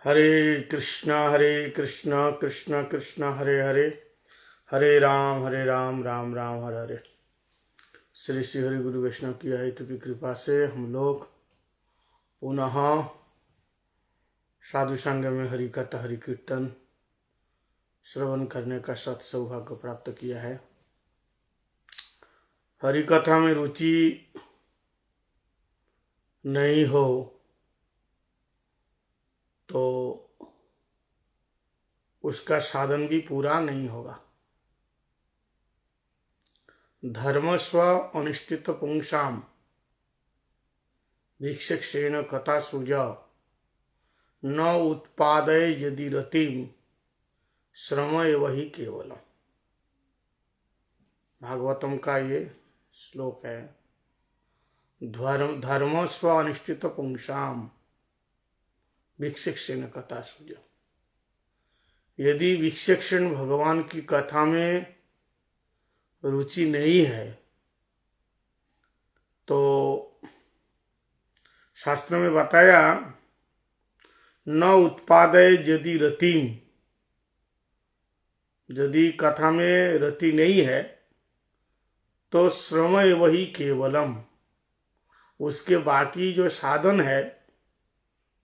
हरे कृष्णा कृष्णा कृष्णा हरे हरे, हरे राम राम राम हरे हरे। श्री श्री हरि गुरु वैष्णव की आयतु की कृपा से हम लोग पुनः साधु संग में हरि कथा हरि कीर्तन श्रवण करने का सत सौभाग्य प्राप्त किया है। हरि कथा में रुचि नहीं हो तो उसका साधन भी पूरा नहीं होगा। धर्म स्व अनुष्ठित पुंसाम भिक्षक्षेण कथा सुजा न उत्पादय यदि रतिम श्रम एव ही केवलम। भागवतम का ये श्लोक है। धर्म स्व अनुष्ठित पुंसाम भिक्षक्षेण कथा सुजा। यदि भिक्षक्षण भगवान की कथा में रुचि नहीं है तो शास्त्र में बताया न उत्पादय यदि रतिम। यदि कथा में रति नहीं है तो श्रम वही केवलम, उसके बाकी जो साधन है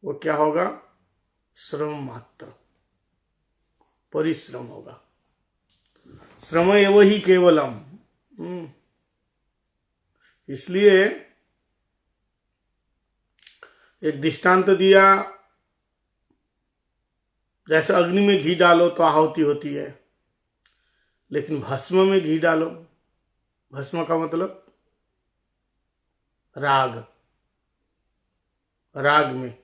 वो क्या होगा? श्रम मात्र, परिश्रम होगा। श्रम वही केवलम। इसलिए एक दृष्टांत दिया, जैसे अग्नि में घी डालो तो आहुति होती है, लेकिन भस्म में घी डालो, भस्म का मतलब राग, राग में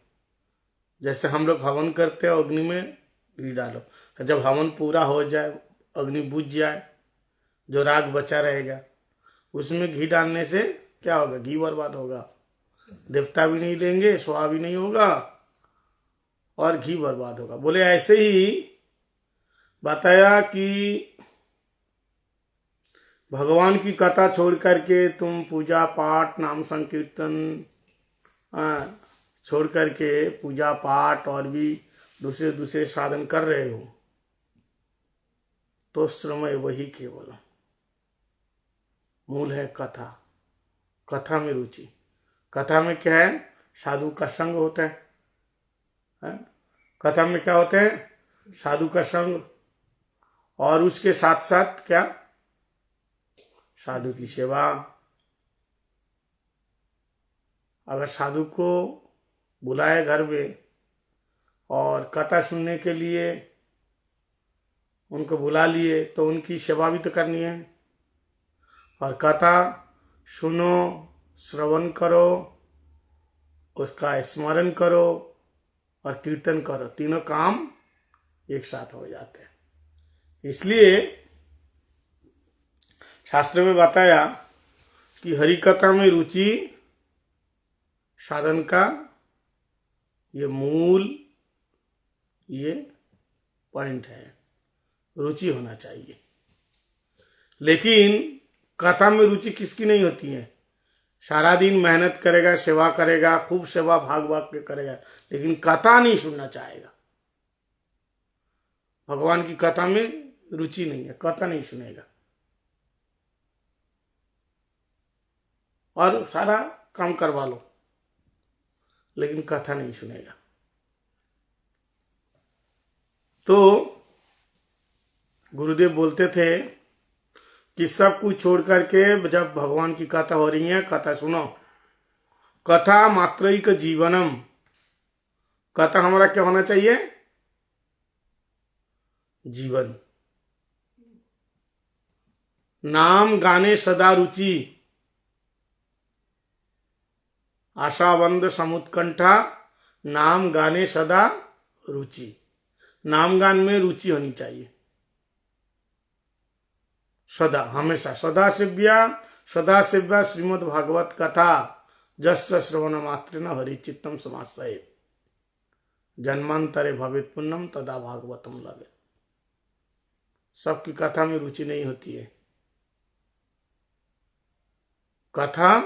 जैसे हम लोग हवन करते हैं अग्नि में घी डालो, जब हवन पूरा हो जाए अग्नि बुझ जाए जो राग बचा रहेगा उसमें घी डालने से क्या होगा? घी बर्बाद होगा, देवता भी नहीं लेंगे, स्वाहा भी नहीं होगा और घी बर्बाद होगा। बोले ऐसे ही बताया कि भगवान की कथा छोड़ करके तुम पूजा पाठ नाम संकीर्तन छोड़ करके पूजा पाठ और भी दूसरे दूसरे साधन कर रहे हो तो श्रम वही केवल। मूल है कथा, कथा में रुचि। कथा में क्या है? साधु का संग होता है। कथा में क्या होते हैं? साधु का संग, और उसके साथ साथ क्या? साधु की सेवा। अगर साधु को बुलाए घर में और कथा सुनने के लिए उनको बुला लिए तो उनकी सेवा भी तो करनी है। और कथा सुनो, श्रवण करो, उसका स्मरण करो और कीर्तन करो, तीनों काम एक साथ हो जाते हैं। इसलिए शास्त्र में बताया कि हरि कथा में रुचि साधन का ये मूल ये पॉइंट है। रुचि होना चाहिए। लेकिन कथा में रुचि किसकी नहीं होती है? सारा दिन मेहनत करेगा, सेवा करेगा, खूब सेवा भाग भाग के करेगा, लेकिन कथा नहीं सुनना चाहेगा। भगवान की कथा में रुचि नहीं है, कथा नहीं सुनेगा और सारा काम करवा लो लेकिन कथा नहीं सुनेगा। तो गुरुदेव बोलते थे कि सब कुछ छोड़ करके जब भगवान की कथा हो रही है, कथा सुनो। कथा मात्रैक जीवनम। कथा हमारा क्या होना चाहिए? जीवन। नाम गाने सदा रुचि, आशावंद समुत्कंठा, नाम गाने सदा रुचि। नाम गान में रुचि होनी चाहिए सदा, हमेशा। सदा सेव्या श्रीमद् भागवत कथा जस्य श्रवण मात्र न हरि चित्तम समाश्रये जन्मांतरे भवेत् पुण्यम तदा भागवतम लगे। सबकी कथा में रुचि नहीं होती है। कथा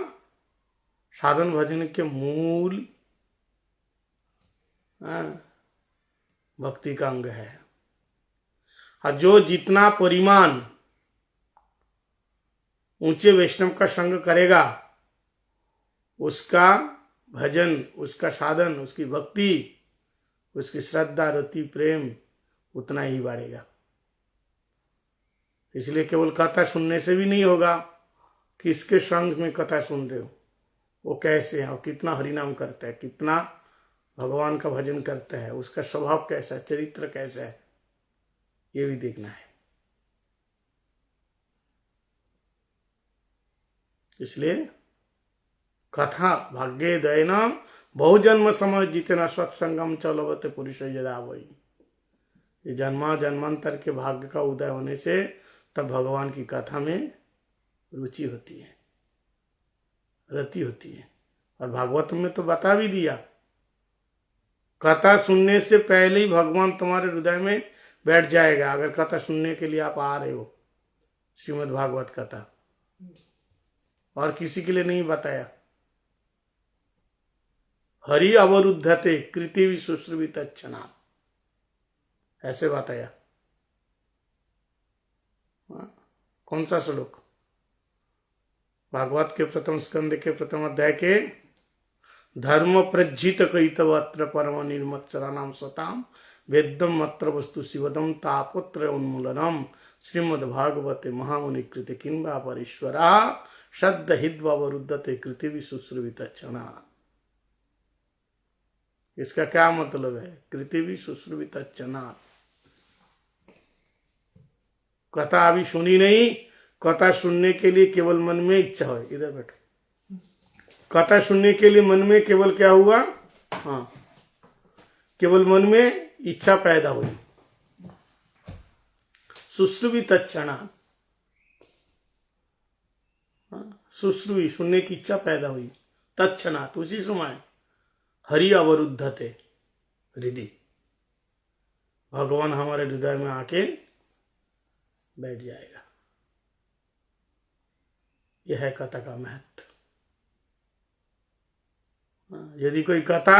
साधन भजन के मूल भक्ति का अंग है। और जो जितना परिमाण ऊंचे वैष्णव का संग करेगा, उसका भजन, उसका साधन, उसकी भक्ति, उसकी श्रद्धा, रति, प्रेम उतना ही बढ़ेगा। इसलिए केवल कथा सुनने से भी नहीं होगा। किसके संग में कथा सुन रहे हो, वो कैसे है और कितना हरिनाम करता है, कितना भगवान का भजन करता है, उसका स्वभाव कैसा है, चरित्र कैसा है, ये भी देखना है। इसलिए कथा भाग्ये दयना बहुजन्म समय जितना सत्संगम चलवते पुरुष यदा वही। ये जन्मा जन्मांतर के भाग्य का उदय होने से तब भगवान की कथा में रुचि होती है, रति होती है। और भागवत में तो बता भी दिया, कथा सुनने से पहले ही भगवान तुम्हारे हृदय में बैठ जाएगा, अगर कथा सुनने के लिए आप आ रहे हो। श्रीमद् भागवत कथा और किसी के लिए नहीं बताया। हरि अवरुद्धते कृति सुश्रुवित अच्छना, ऐसे बताया। कौन सा श्लोक? भागवत के प्रथम स्कंद के प्रथम अध्याय के धर्म प्रज्जित कैतवत्र परम निर्मत्सराणाम सताम वेदम मत्र वस्तु शिवदम तापत्र उन्मूलनम श्रीमद् भागवते महामुनि कृति किंबा परेश्वरा शब्द हिद्वरुद्धते कृति सुश्रुवित क्षणा। इसका क्या मतलब है? कृति सुश्रुवित क्षणा। कथा अभी सुनी नहीं, कथा सुनने के लिए केवल मन में इच्छा हो। इधर बैठो। कथा सुनने के लिए मन में केवल क्या हुआ? हाँ, केवल मन में इच्छा पैदा हुई। सुश्रुवित क्षणा, सुश्रुवी सुनने की इच्छा पैदा हुई। तत्क्षणात, उसी समय हरि अवरुद्धते हृदय, भगवान हमारे हृदय में आके बैठ जाएगा। यह है कथा का महत्व। यदि कोई कथा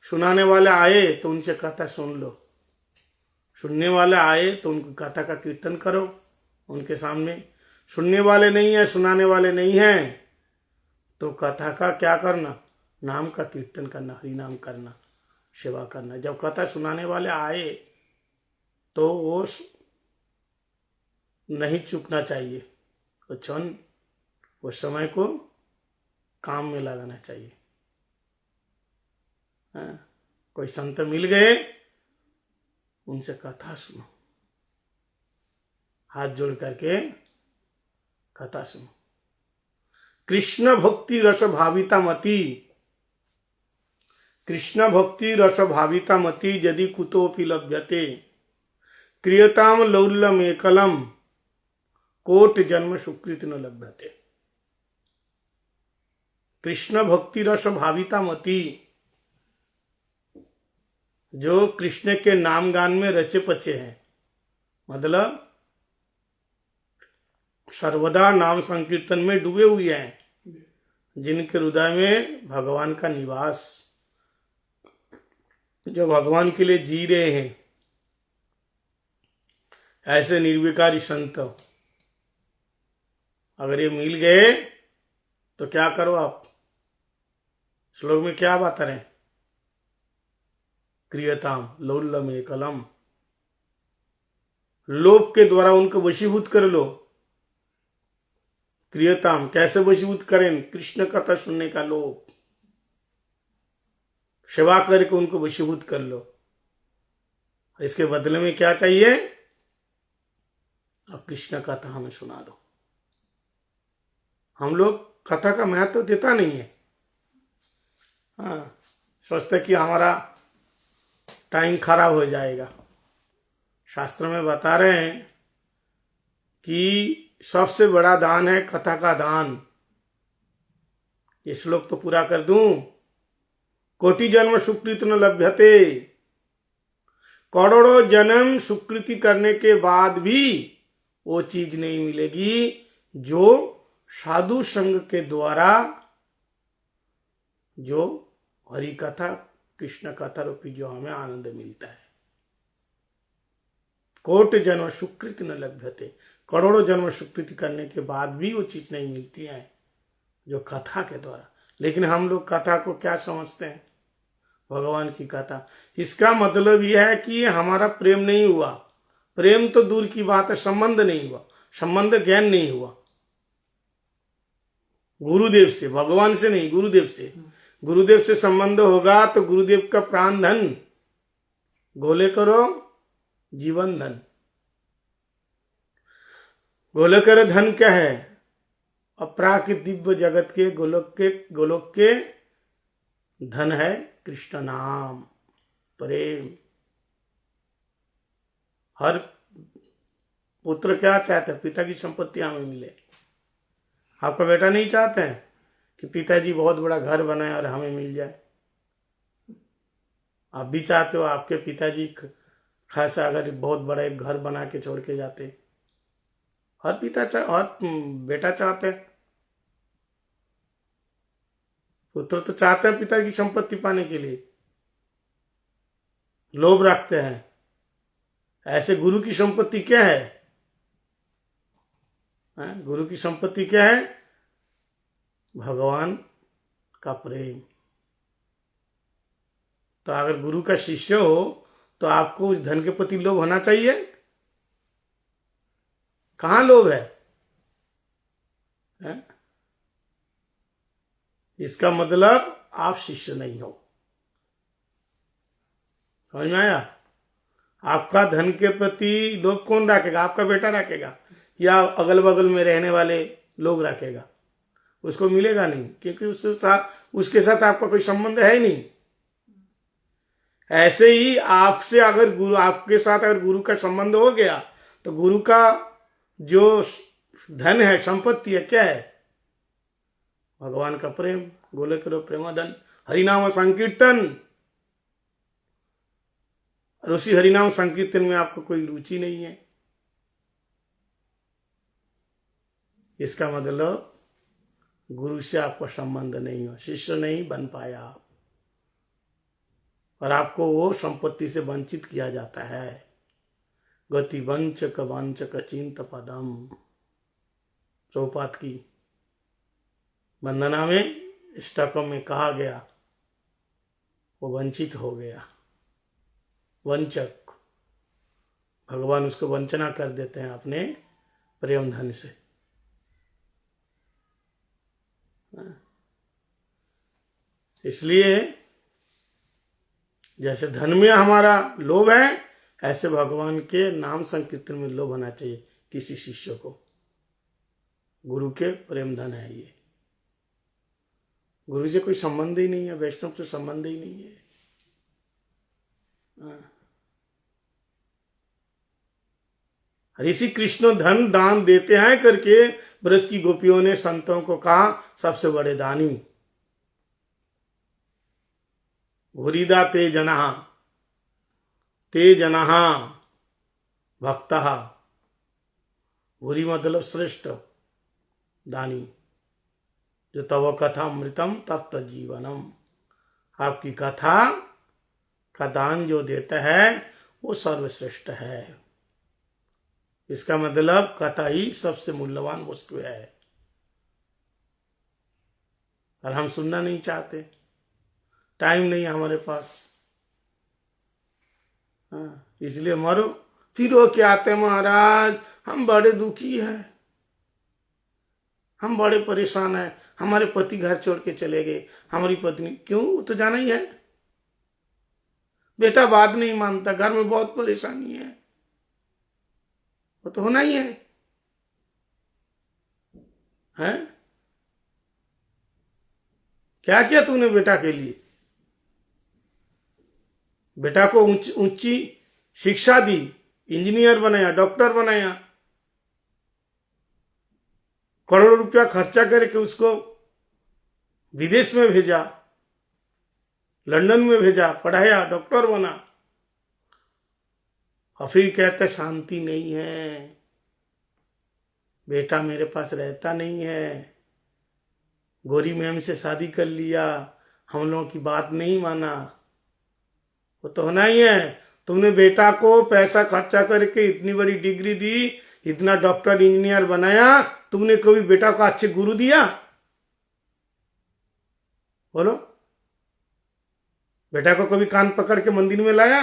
सुनाने वाले आए तो उनसे कथा सुन लो, सुनने वाले आए तो उनकी कथा का कीर्तन करो उनके सामने। सुनने वाले नहीं है, सुनाने वाले नहीं है, तो कथा का क्या करना? नाम का कीर्तन करना, हरि नाम करना, सेवा करना। जब कथा सुनाने वाले आए तो वो नहीं चूकना चाहिए, तो क्षण उस समय को काम में लगाना चाहिए। कोई संत मिल गए, उनसे कथा सुनो, हाथ जोड़ करके कथा सुनो। कृष्ण भक्ति रस भाविता मति, कृष्ण भक्ति रस भाविता मति यदि कुतोपि लभ्यते क्रियताम लौल्यम एकलम कोट जन्म सुकृत न लभ्यते। कृष्ण भक्ति रस भाविता मति, जो कृष्ण के नाम गान में रचे पचे हैं, मतलब सर्वदा नाम संकीर्तन में डूबे हुए हैं, जिनके हृदय में भगवान का निवास, जो भगवान के लिए जी रहे हैं, ऐसे निर्विकारी संत अगर ये मिल गए तो क्या करो आप? श्लोक में क्या बात करें? क्रियताम लौल्यम एकलम, लोभ के द्वारा उनको वशीभूत कर लो। क्रियताम, कैसे वशीभूत करें? कृष्ण कथा सुनने का लोभ, सेवा करके उनको वशीभूत कर लो। इसके बदले में क्या चाहिए? अब कृष्ण कथा हमें सुना दो। हम लोग कथा का महत्व तो देता नहीं है। सोचते कि हमारा टाइम खराब हो जाएगा। शास्त्र में बता रहे हैं कि सबसे बड़ा दान है कथा का दान। ये श्लोक तो पूरा कर दूं। कोटि जन्म सुकृति न लभ्यते, करोड़ों जन्म सुकृति करने के बाद भी वो चीज नहीं मिलेगी जो साधु संग के द्वारा, जो हरि कथा कृष्ण कथा रूपी जो हमें आनंद मिलता है। कोटि जन्म सुकृति न लभ्यते, करोड़ों जन्म सुकृति करने के बाद भी वो चीज नहीं मिलती है जो कथा के द्वारा। लेकिन हम लोग कथा को क्या समझते हैं? भगवान की कथा। इसका मतलब यह है कि हमारा प्रेम नहीं हुआ। प्रेम तो दूर की बात है, संबंध नहीं हुआ, संबंध ज्ञान नहीं हुआ गुरुदेव से, भगवान से नहीं, गुरुदेव से। गुरुदेव से संबंध होगा तो गुरुदेव का प्राण धन गोले करो जीवन धन। गोले करो धन क्या है? अपराकृत दिव्य जगत के गोलोक के धन है कृष्ण नाम, प्रेम। हर पुत्र क्या चाहता है? पिता की संपत्ति हमें मिले। आपका बेटा नहीं चाहते हैं कि पिताजी बहुत बड़ा घर बनाए और हमें मिल जाए? आप भी चाहते हो आपके पिताजी खासा अगर बहुत बड़ा एक घर बना के छोड़ के जाते? हर बेटा चाहते हैं, पुत्र तो चाहते हैं पिता की संपत्ति पाने के लिए, लोभ रखते हैं। ऐसे गुरु की संपत्ति क्या है? गुरु की संपत्ति क्या है? भगवान का प्रेम। तो अगर गुरु का शिष्य हो तो आपको उस धन के प्रति लोभ होना चाहिए? कहां लोभ है? इसका मतलब आप शिष्य नहीं हो। समझ में आया? आपका धन के प्रति लोभ कौन रखेगा? आपका बेटा रखेगा या अगल बगल में रहने वाले लोग रखेगा? उसको मिलेगा नहीं, क्योंकि उसके साथ आपका कोई संबंध है ही नहीं। ऐसे ही आपसे अगर गुरु, आपके साथ अगर गुरु का संबंध हो गया तो गुरु का जो धन है, संपत्ति है, क्या है? भगवान का प्रेम। गोले करो प्रेमाधन, हरिनाम संकीर्तन। और उसी हरिनाम संकीर्तन में आपको कोई रुचि नहीं है, इसका मतलब गुरु से आपको संबंध नहीं हो, शिष्य नहीं बन पाया आप, और आपको वो संपत्ति से वंचित किया जाता है। गति वंचक वांचक चिंत पदम, चौपात की वंदना में स्टकम में कहा गया, वो वंचित हो गया। वंचक, भगवान उसको वंचना कर देते हैं अपने प्रेम धन से। इसलिए जैसे धन में हमारा लोभ है, ऐसे भगवान के नाम संकीर्तन में लोभ होना चाहिए किसी शिष्य को। गुरु के प्रेम धन है ये। गुरु से कोई संबंध ही नहीं है, वैष्णव से संबंध ही नहीं है। ऋषि कृष्ण धन दान देते हैं करके ब्रज की गोपियों ने संतों को कहा सबसे बड़े दानी। भूरिदा ते जना भक्ता। भूरी मतलब श्रेष्ठ दानी, जो तव कथा अमृतम तप्त जीवनम। आपकी कथा का दान जो देता है वो सर्वश्रेष्ठ है। इसका मतलब कथा ही सबसे मूल्यवान वस्तु है, और हम सुनना नहीं चाहते, टाइम नहीं है हमारे पास। इसलिए मरो फिर वो क्या आते महाराज, हम बड़े दुखी हैं, हम बड़े परेशान हैं, हमारे पति घर छोड़ के चले गए, हमारी पत्नी। क्यों? वो तो जाना ही है। बेटा बात नहीं मानता, घर में बहुत परेशानी है, वो तो होना ही है, हैं? क्या किया तूने बेटा के लिए? बेटा को ऊंची शिक्षा दी, इंजीनियर बनाया, डॉक्टर बनाया, करोड़ों रुपया खर्चा करके उसको विदेश में भेजा, लंदन में भेजा, पढ़ाया, डॉक्टर बना, और फिर कहते शांति नहीं है, बेटा मेरे पास रहता नहीं है, गोरी मैम से शादी कर लिया, हम लोगों की बात नहीं माना। वो तो होना ही है। तुमने बेटा को पैसा खर्चा करके इतनी बड़ी डिग्री दी, इतना डॉक्टर इंजीनियर बनाया, तुमने कभी बेटा को अच्छे गुरु दिया? बोलो। बेटा को कभी कान पकड़ के मंदिर में लाया?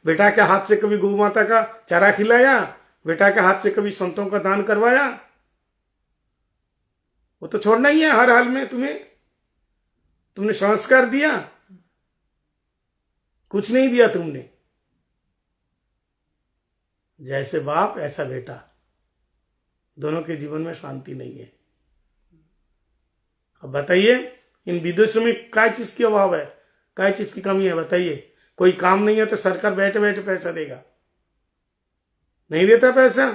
बेटा के हाथ से कभी गौ माता का चारा खिलाया? बेटा के हाथ से कभी संतों का दान करवाया? वो तो छोड़ना ही है हर हाल में। तुमने संस्कार दिया? कुछ नहीं दिया तुमने। जैसे बाप ऐसा बेटा, दोनों के जीवन में शांति नहीं है। अब बताइए, इन विदेशों में क्या चीज की अभाव है, क्या चीज की कमी है? बताइए। कोई काम नहीं है तो सरकार बैठे बैठे पैसा देगा? नहीं देता पैसा।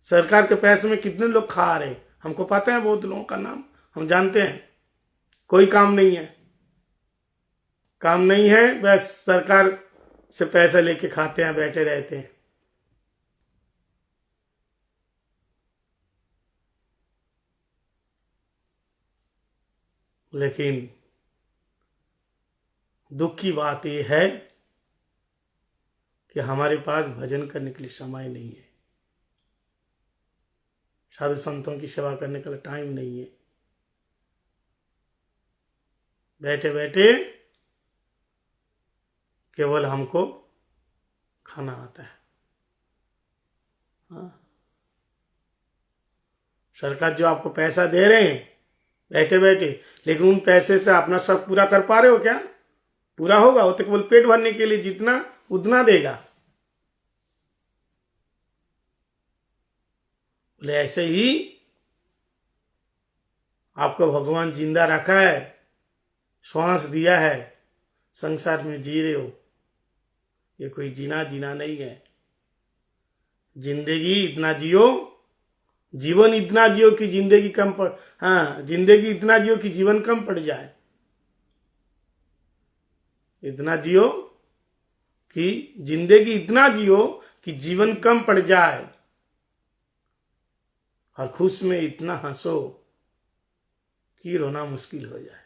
सरकार के पैसे में कितने लोग खा रहे हैं, हमको पता है, बहुत लोगों का नाम हम जानते हैं। कोई काम नहीं है, काम नहीं है, बस सरकार से पैसा लेके खाते हैं, बैठे रहते हैं। लेकिन दुख की बात यह है कि हमारे पास भजन करने के लिए समय नहीं है, साधु संतों की सेवा करने के लिए टाइम नहीं है। बैठे बैठे केवल हमको खाना आता है। हाँ? सरकार जो आपको पैसा दे रहे हैं बैठे बैठे, लेकिन उन पैसे से अपना सब पूरा कर पा रहे हो क्या? पूरा होगा? वो तो केवल पेट भरने के लिए जितना उतना देगा। बोले ऐसे ही आपको भगवान जिंदा रखा है, श्वास दिया है, संसार में जी रहे हो। ये कोई जीना नहीं है। जिंदगी इतना जियो, जीवन इतना जियो कि जिंदगी कम पड़, हाँ, जिंदगी इतना जियो कि जीवन कम पड़ जाए। इतना जियो कि जिंदगी इतना जियो कि जीवन कम पड़ जाए, और खुश में इतना हंसो कि रोना मुश्किल हो जाए।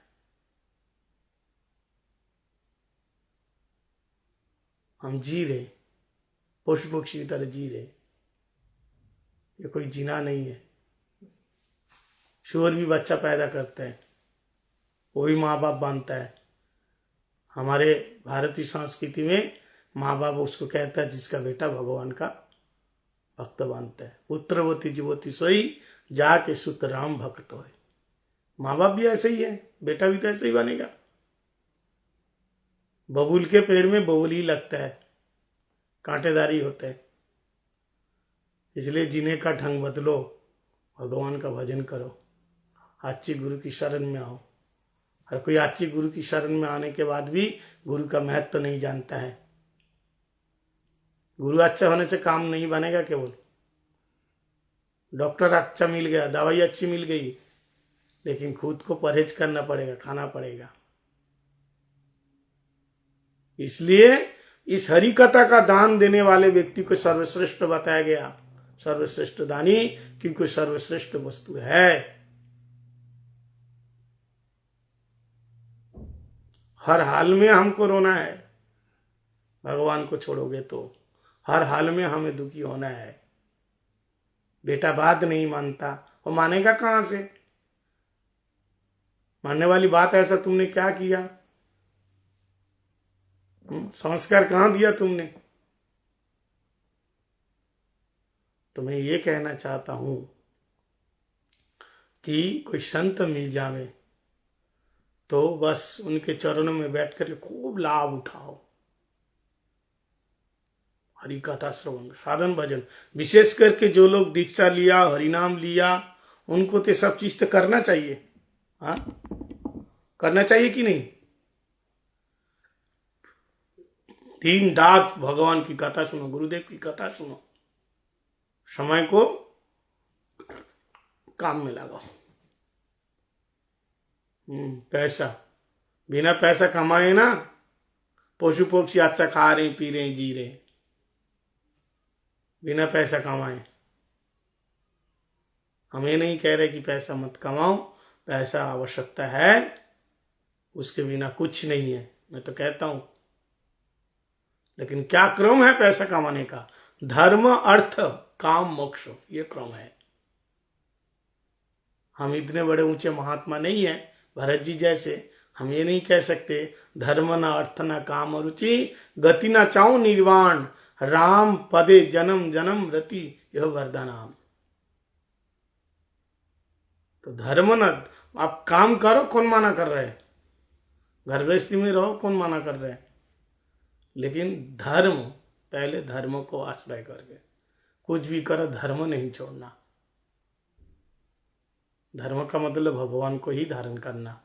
हम जी रहे, पशु पक्षी की तरह जी रहे। ये कोई जीना नहीं है। शुअर भी बच्चा पैदा करता है, वो भी माँ बाप बनता है। हमारे भारतीय संस्कृति में माँ बाप उसको कहता है जिसका बेटा भगवान का भक्त बनता है। पुत्रवती जुवती सोई जाके सुत राम भक्त होए। माँ बाप भी ऐसे ही है, बेटा भी तो ऐसे ही बनेगा। बबूल के पेड़ में बबूल ही लगता है, कांटेदारी होता है। इसलिए जीने का ढंग बदलो, भगवान का भजन करो, अच्छी गुरु की शरण में आओ। हर कोई अच्छी गुरु की शरण में आने के बाद भी गुरु का महत्व तो नहीं जानता है। गुरु अच्छा होने से काम नहीं बनेगा। केवल डॉक्टर अच्छा मिल गया, दवाई अच्छी मिल गई, लेकिन खुद को परहेज करना पड़ेगा, खाना पड़ेगा। इसलिए इस हरि कथा का दान देने वाले व्यक्ति को सर्वश्रेष्ठ बताया गया, सर्वश्रेष्ठ दानी, क्योंकि सर्वश्रेष्ठ वस्तु है। हर हाल में हमको रोना है, भगवान को छोड़ोगे तो हर हाल में हमें दुखी होना है। बेटा बात नहीं मानता, वो मानेगा कहां से? मानने वाली बात ऐसा तुमने क्या किया? संस्कार कहां दिया तुमने? तो मैं ये कहना चाहता हूं कि कोई संत मिल जावे तो बस उनके चरणों में बैठ कर खूब लाभ उठाओ। हरि कथा श्रवण, साधन भजन, विशेष करके जो लोग दीक्षा लिया, हरिनाम लिया, उनको तो सब चीज तो करना चाहिए। हाँ, करना चाहिए कि नहीं? दिन रात भगवान की कथा सुनो, गुरुदेव की कथा सुनो, समय को काम में लगाओ। पैसा, बिना पैसा कमाए ना पशु पक्षी अच्छा खा रहे, पी रहे, जी रहे, बिना पैसा कमाए। हम ये नहीं कह रहे कि पैसा मत कमाओ, पैसा आवश्यकता है, उसके बिना कुछ नहीं है। मैं तो कहता हूं लेकिन क्या क्रम है पैसा कमाने का? धर्म, अर्थ, काम, मोक्ष, ये क्रम है। हम इतने बड़े ऊंचे महात्मा नहीं है भरत जी जैसे, हम ये नहीं कह सकते धर्म न अर्थ न काम रुचि, गति न चाहूं निर्वाण, राम पदे जन्म जन्म रति यह वरदानाम। तो धर्म न, आप काम करो, कौन मना कर रहे हैं? घर गृहस्थी में रहो, कौन मना कर रहे हैं? लेकिन धर्म, पहले धर्म को आश्रय करके कुछ भी करो, धर्म नहीं छोड़ना। धर्म का मतलब भगवान को ही धारण करना,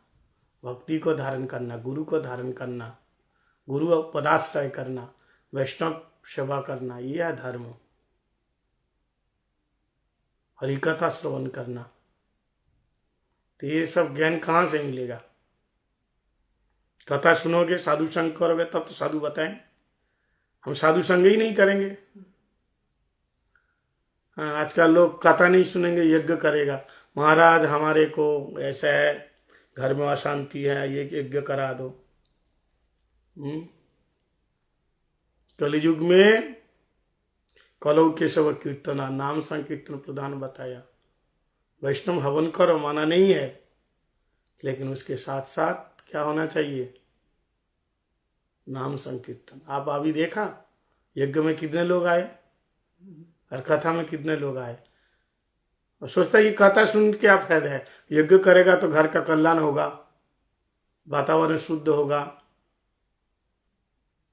भक्ति को धारण करना, गुरु को धारण करना, गुरु पदाश्रय करना, वैष्णव सेवा करना, ये है धर्म। हरिकथा श्रवण करना। तो ये सब ज्ञान कहाँ से मिलेगा? कथा सुनोगे, साधु संग करोगे, तब तो साधु बताएं। हम साधु संग ही नहीं करेंगे। हाँ, आजकल लोग कथा नहीं सुनेंगे, यज्ञ करेगा, महाराज हमारे को ऐसा है, घर में अशांति है, ये यज्ञ करा दो। कलयुग में कलौ केशव कीर्तना, नाम संकीर्तन प्रधान बताया। वैष्णव हवन करो, माना नहीं है, लेकिन उसके साथ साथ क्या होना चाहिए? नाम संकीर्तन। आप अभी देखा यज्ञ में कितने लोग आए और कथा में कितने लोग आए? और सोचता है कि कथा सुन के क्या फायदा है, यज्ञ करेगा तो घर का कल्याण होगा, वातावरण शुद्ध होगा,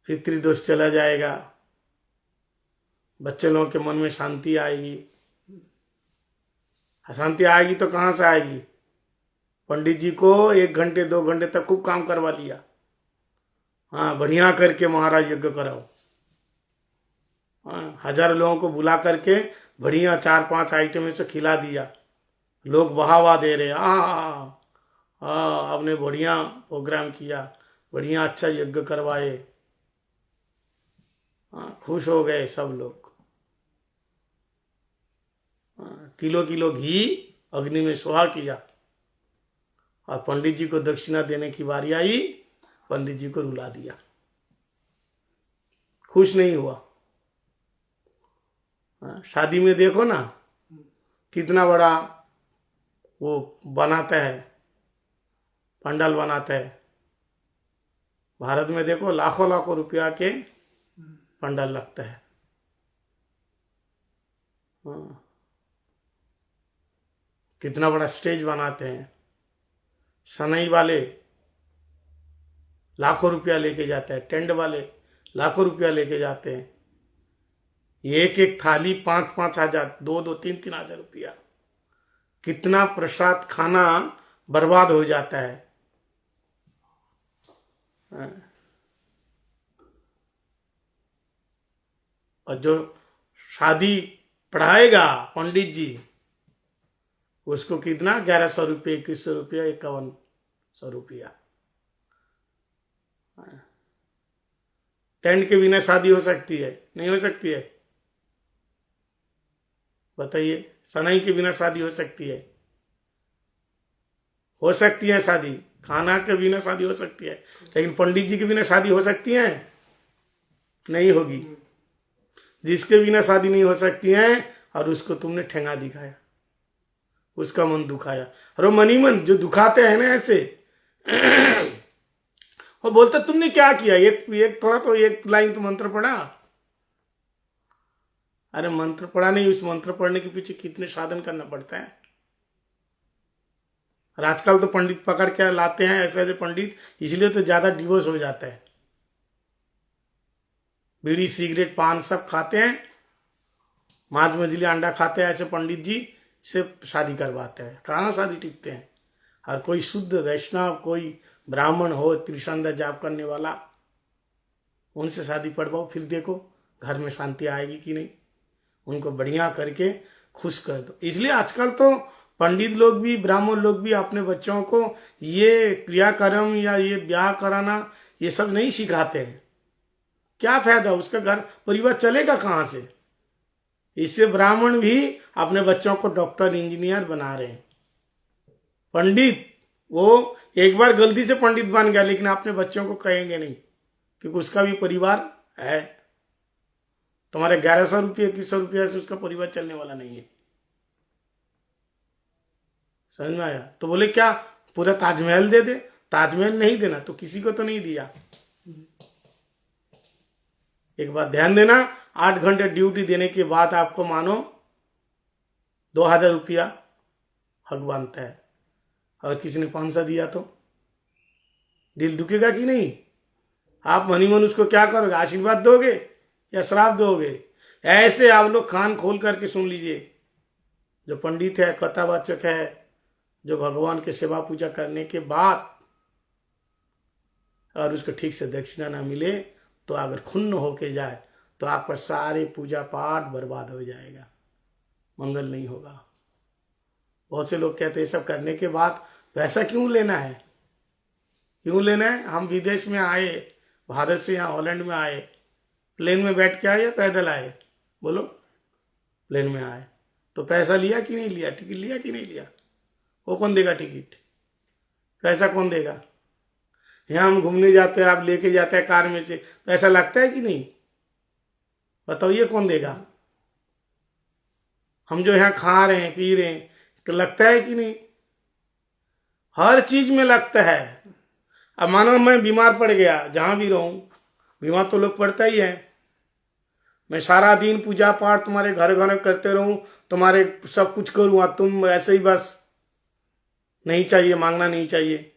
पितृदोष चला जाएगा, बच्चे लोगों के मन में शांति आएगी। अशांति आएगी तो कहां से आएगी? पंडित जी को 1 घंटे 2 घंटे तक खूब काम करवा लिया, हाँ बढ़िया करके महाराज यज्ञ कराओ, हाँ 1000 लोगों को बुला करके बढ़िया 4-5 आइटम से खिला दिया, लोग बहावा दे रहे, आपने बढ़िया प्रोग्राम किया, बढ़िया अच्छा यज्ञ करवाए, खुश हो गए सब लोग। किलो किलो घी अग्नि में सुहा किया, और पंडित जी को दक्षिणा देने की बारी आई, पंडित जी को रुला दिया, खुश नहीं हुआ। शादी में देखो ना कितना बड़ा वो बनाता है, पंडाल बनाता है। भारत में देखो लाखों लाखों रुपया के पंडाल लगता है। कितना बड़ा स्टेज बनाते हैं, सनई वाले लाखों रुपया लेके जाते हैं, टेंट वाले लाखों रुपया लेके जाते हैं। एक एक थाली 5-5 हजार, 2-2, 3-3 हजार रुपया। कितना प्रसाद खाना बर्बाद हो जाता है। और जो शादी पढ़ाएगा पंडित जी, उसको कितना 1100 रुपये, 2100 रुपया, 5100 रुपया। टेंट के बिना शादी हो सकती है? नहीं हो सकती है। बताइए, सनाई के बिना शादी हो सकती है? हो सकती है शादी, खाना के बिना शादी हो सकती है, लेकिन पंडित जी के बिना शादी हो सकती है? नहीं होगी। जिसके बिना शादी नहीं हो सकती है और उसको तुमने ठेंगा दिखाया, उसका मन दुखाया। और मनी मन जो दुखाते हैं ना ऐसे, वो बोलता तुमने क्या किया, एक थोड़ा तो एक लाइन तो मंत्र पढ़ा। अरे मंत्र पढ़ा नहीं, उस मंत्र पढ़ने के पीछे कितने साधन करना पड़ता है। और आजकल तो पंडित पकड़ के लाते हैं ऐसे ऐसे पंडित, इसलिए तो ज्यादा डिवोर्स हो जाता है। बीड़ी सिगरेट पान सब खाते हैं, मांस मछली अंडा खाते हैं, ऐसे पंडित जी से शादी करवाते हैं। कहाँ शादी टिकते हैं? और कोई शुद्ध वैष्णव, कोई ब्राह्मण हो, त्रिसंध्या जाप करने वाला, उनसे शादी पढ़वाओ, फिर देखो घर में शांति आएगी कि नहीं। उनको बढ़िया करके खुश कर दो। इसलिए आजकल तो पंडित लोग भी, ब्राह्मण लोग भी अपने बच्चों को ये क्रियाक्रम या ये ब्याह कराना ये सब नहीं सिखाते हैं। क्या फायदा, उसका घर परिवार चलेगा कहाँ से? इससे ब्राह्मण भी अपने बच्चों को डॉक्टर इंजीनियर बना रहे हैं। पंडित वो एक बार गलती से पंडित बन गया, लेकिन अपने बच्चों को कहेंगे नहीं, क्योंकि उसका भी परिवार है। तुम्हारे 1100 रुपये 2100 रुपया से उसका परिवार चलने वाला नहीं है। समझ में आया? तो बोले क्या पूरा ताजमहल दे दे? ताजमहल नहीं देना तो किसी को तो नहीं दिया। एक बात ध्यान देना, 8 घंटे ड्यूटी देने के बाद आपको मानो 2000 रुपया हक बनता है। अगर किसी ने 500 दिया तो दिल दुखेगा कि नहीं? आप मनी मन उसको क्या करोगे? आशीर्वाद दोगे या श्राप दोगे? ऐसे आप लोग कान खोल करके सुन लीजिए। जो पंडित है, कथावाचक है, जो भगवान के सेवा पूजा करने के बाद और उसको ठीक से दक्षिणा ना मिले तो अगर खुन्न होके जाए तो आपका सारे पूजा पाठ बर्बाद हो जाएगा, मंगल नहीं होगा। बहुत से लोग कहते हैं सब करने के बाद पैसा क्यों लेना है? क्यों लेना है? हम विदेश में आए, भारत से यहाँ हॉलैंड में आए, प्लेन में बैठ के आए या पैदल आए? बोलो। प्लेन में आए तो पैसा लिया कि नहीं लिया? टिकट लिया कि नहीं लिया? वो कौन देगा टिकट? पैसा कौन देगा? यहाँ हम घूमने जाते हैं, आप लेके जाते हैं कार में से, पैसा लगता है कि नहीं? बताओ, ये कौन देगा? हम जो यहाँ खा रहे हैं, पी रहे हैं, तो लगता है कि नहीं? हर चीज में लगता है। अब मानो मैं बीमार पड़ गया, जहां भी रहूं, बीमार तो लोग पड़ता ही है। मैं सारा दिन पूजा पाठ तुम्हारे घर घर करते रहूं, तुम्हारे सब कुछ करूं, तुम ऐसे ही बस नहीं चाहिए, मांगना नहीं चाहिए।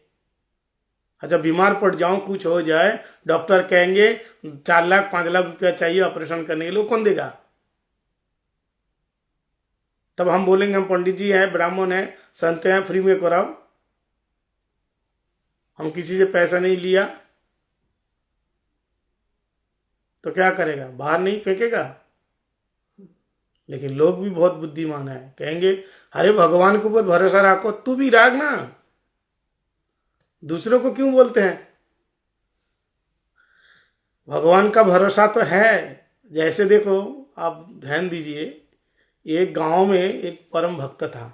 अच्छा, बीमार पड़ जाऊं, कुछ हो जाए, डॉक्टर कहेंगे 4 लाख 5 लाख रुपया चाहिए ऑपरेशन करने के लिए, कौन देगा? तब हम बोलेंगे हम पंडित जी हैं, ब्राह्मण हैं, संत हैं, फ्री में कराओ। हम किसी से पैसा नहीं लिया तो क्या करेगा? बाहर नहीं फेंकेगा? लेकिन लोग भी बहुत बुद्धिमान है, कहेंगे अरे भगवान के ऊपर भरोसा रखो, तू भी राग ना, दूसरों को क्यों बोलते हैं? भगवान का भरोसा तो है। जैसे देखो, आप ध्यान दीजिए, एक गांव में एक परम भक्त था,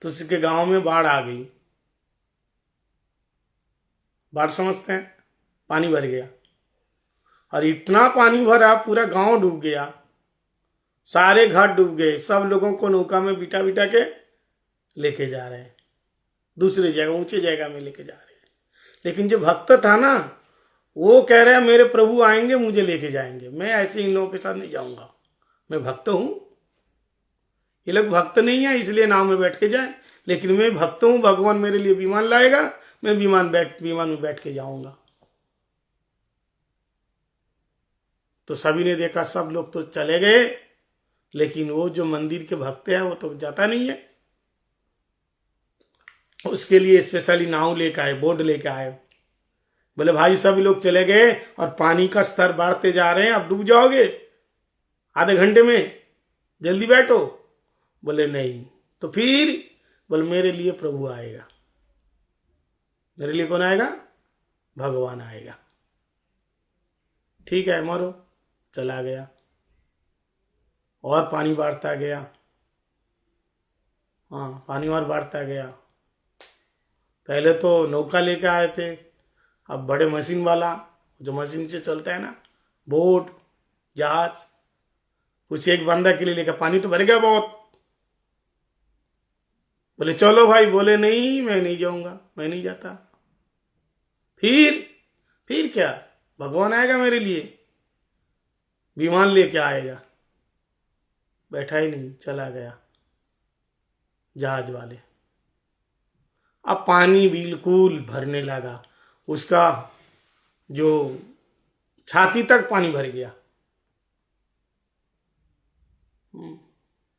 तो उसके गांव में बाढ़ आ गई। बाढ़ समझते हैं? पानी भर गया, और इतना पानी भरा पूरा गांव डूब गया, सारे घर डूब गए। सब लोगों को नौका में बिठा बिठा के लेके जा रहे हैं, दूसरी जगह, ऊंची जगह में लेके जा रहे हैं। लेकिन जो भक्त था ना, वो कह रहा है मेरे प्रभु आएंगे, मुझे लेके जाएंगे, मैं ऐसे इन लोगों के साथ नहीं जाऊंगा, मैं भक्त हूं। ये लोग भक्त नहीं है इसलिए नाव में बैठ के जाए, लेकिन मैं भक्त हूं, भगवान मेरे लिए विमान लाएगा, मैं विमान में बैठ के जाऊंगा। तो सभी ने देखा, सब लोग तो चले गए, लेकिन वो जो मंदिर के भक्त है वो तो जाता नहीं है। उसके लिए स्पेशली नाव लेके आए, बोर्ड लेके आए। बोले भाई सब लोग चले गए और पानी का स्तर बढ़ते जा रहे हैं, अब डूब जाओगे आधे घंटे में, जल्दी बैठो। बोले नहीं। तो फिर बोले मेरे लिए प्रभु आएगा। मेरे लिए कौन आएगा? भगवान आएगा। ठीक है, मरो। चला गया और पानी बढ़ता गया। हाँ, पानी और बढ़ता गया। पहले तो नौका लेके आए थे, अब बड़े मशीन वाला, जो मशीन से चलता है ना, बोट, जहाज, कुछ एक बंदा के लिए लेकर, पानी तो भर गया बहुत। बोले चलो भाई, बोले नहीं मैं नहीं जाऊंगा, मैं नहीं जाता। फिर क्या? भगवान आएगा मेरे लिए, विमान लेके आएगा। बैठा ही नहीं, चला गया जहाज वाले। अब पानी बिल्कुल भरने लगा, उसका जो छाती तक पानी भर गया।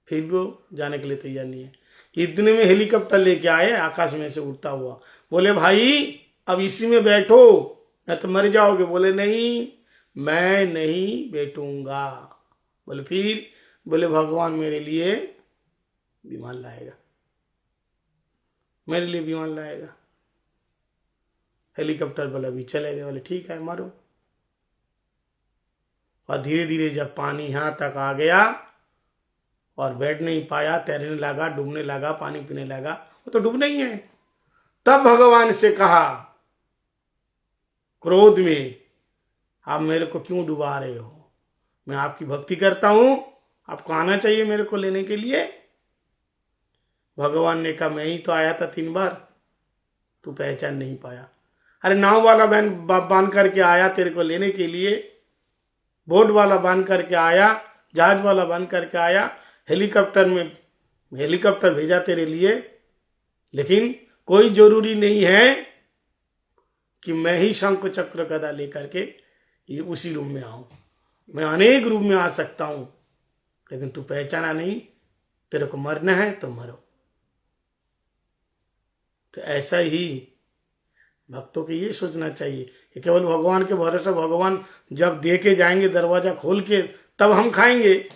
फिर वो जाने के लिए तैयार नहीं है। इतने में हेलीकॉप्टर लेके आए, आकाश में से उड़ता हुआ। बोले भाई अब इसी में बैठो, नहीं तो मर जाओगे। बोले नहीं, मैं नहीं बैठूंगा। बोले फिर? बोले भगवान मेरे लिए विमान लाएगा, मेरे लिए विमान लाएगा। हेलीकॉप्टर बोले अभी चले गए। बोले ठीक है, मारो। और धीरे धीरे जब पानी यहां तक आ गया और बैठ नहीं पाया, तैरने लगा, डूबने लगा, पानी पीने लगा, वो तो डूबना ही है। तब भगवान से कहा क्रोध में, आप मेरे को क्यों डुबा रहे हो? मैं आपकी भक्ति करता हूं, आपको आना चाहिए मेरे को लेने के लिए। भगवान ने कहा मैं ही तो आया था 3 बार, तू पहचान नहीं पाया। अरे नाव वाला बांध करके आया तेरे को लेने के लिए, बोट वाला बांध करके आया, जहाज वाला बांध करके आया, हेलीकॉप्टर भेजा तेरे लिए, लेकिन कोई जरूरी नहीं है कि मैं ही शंख चक्र गदा लेकर के ये उसी रूप में आऊं। मैं अनेक रूप में आ सकता हूं, लेकिन तू पहचाना नहीं। तेरे को मरना है तो मरो। तो ऐसा ही भक्तों को ये सोचना चाहिए कि केवल भगवान के भरोसे, भगवान जब दे के जाएंगे दरवाजा खोल के तब हम खाएंगे।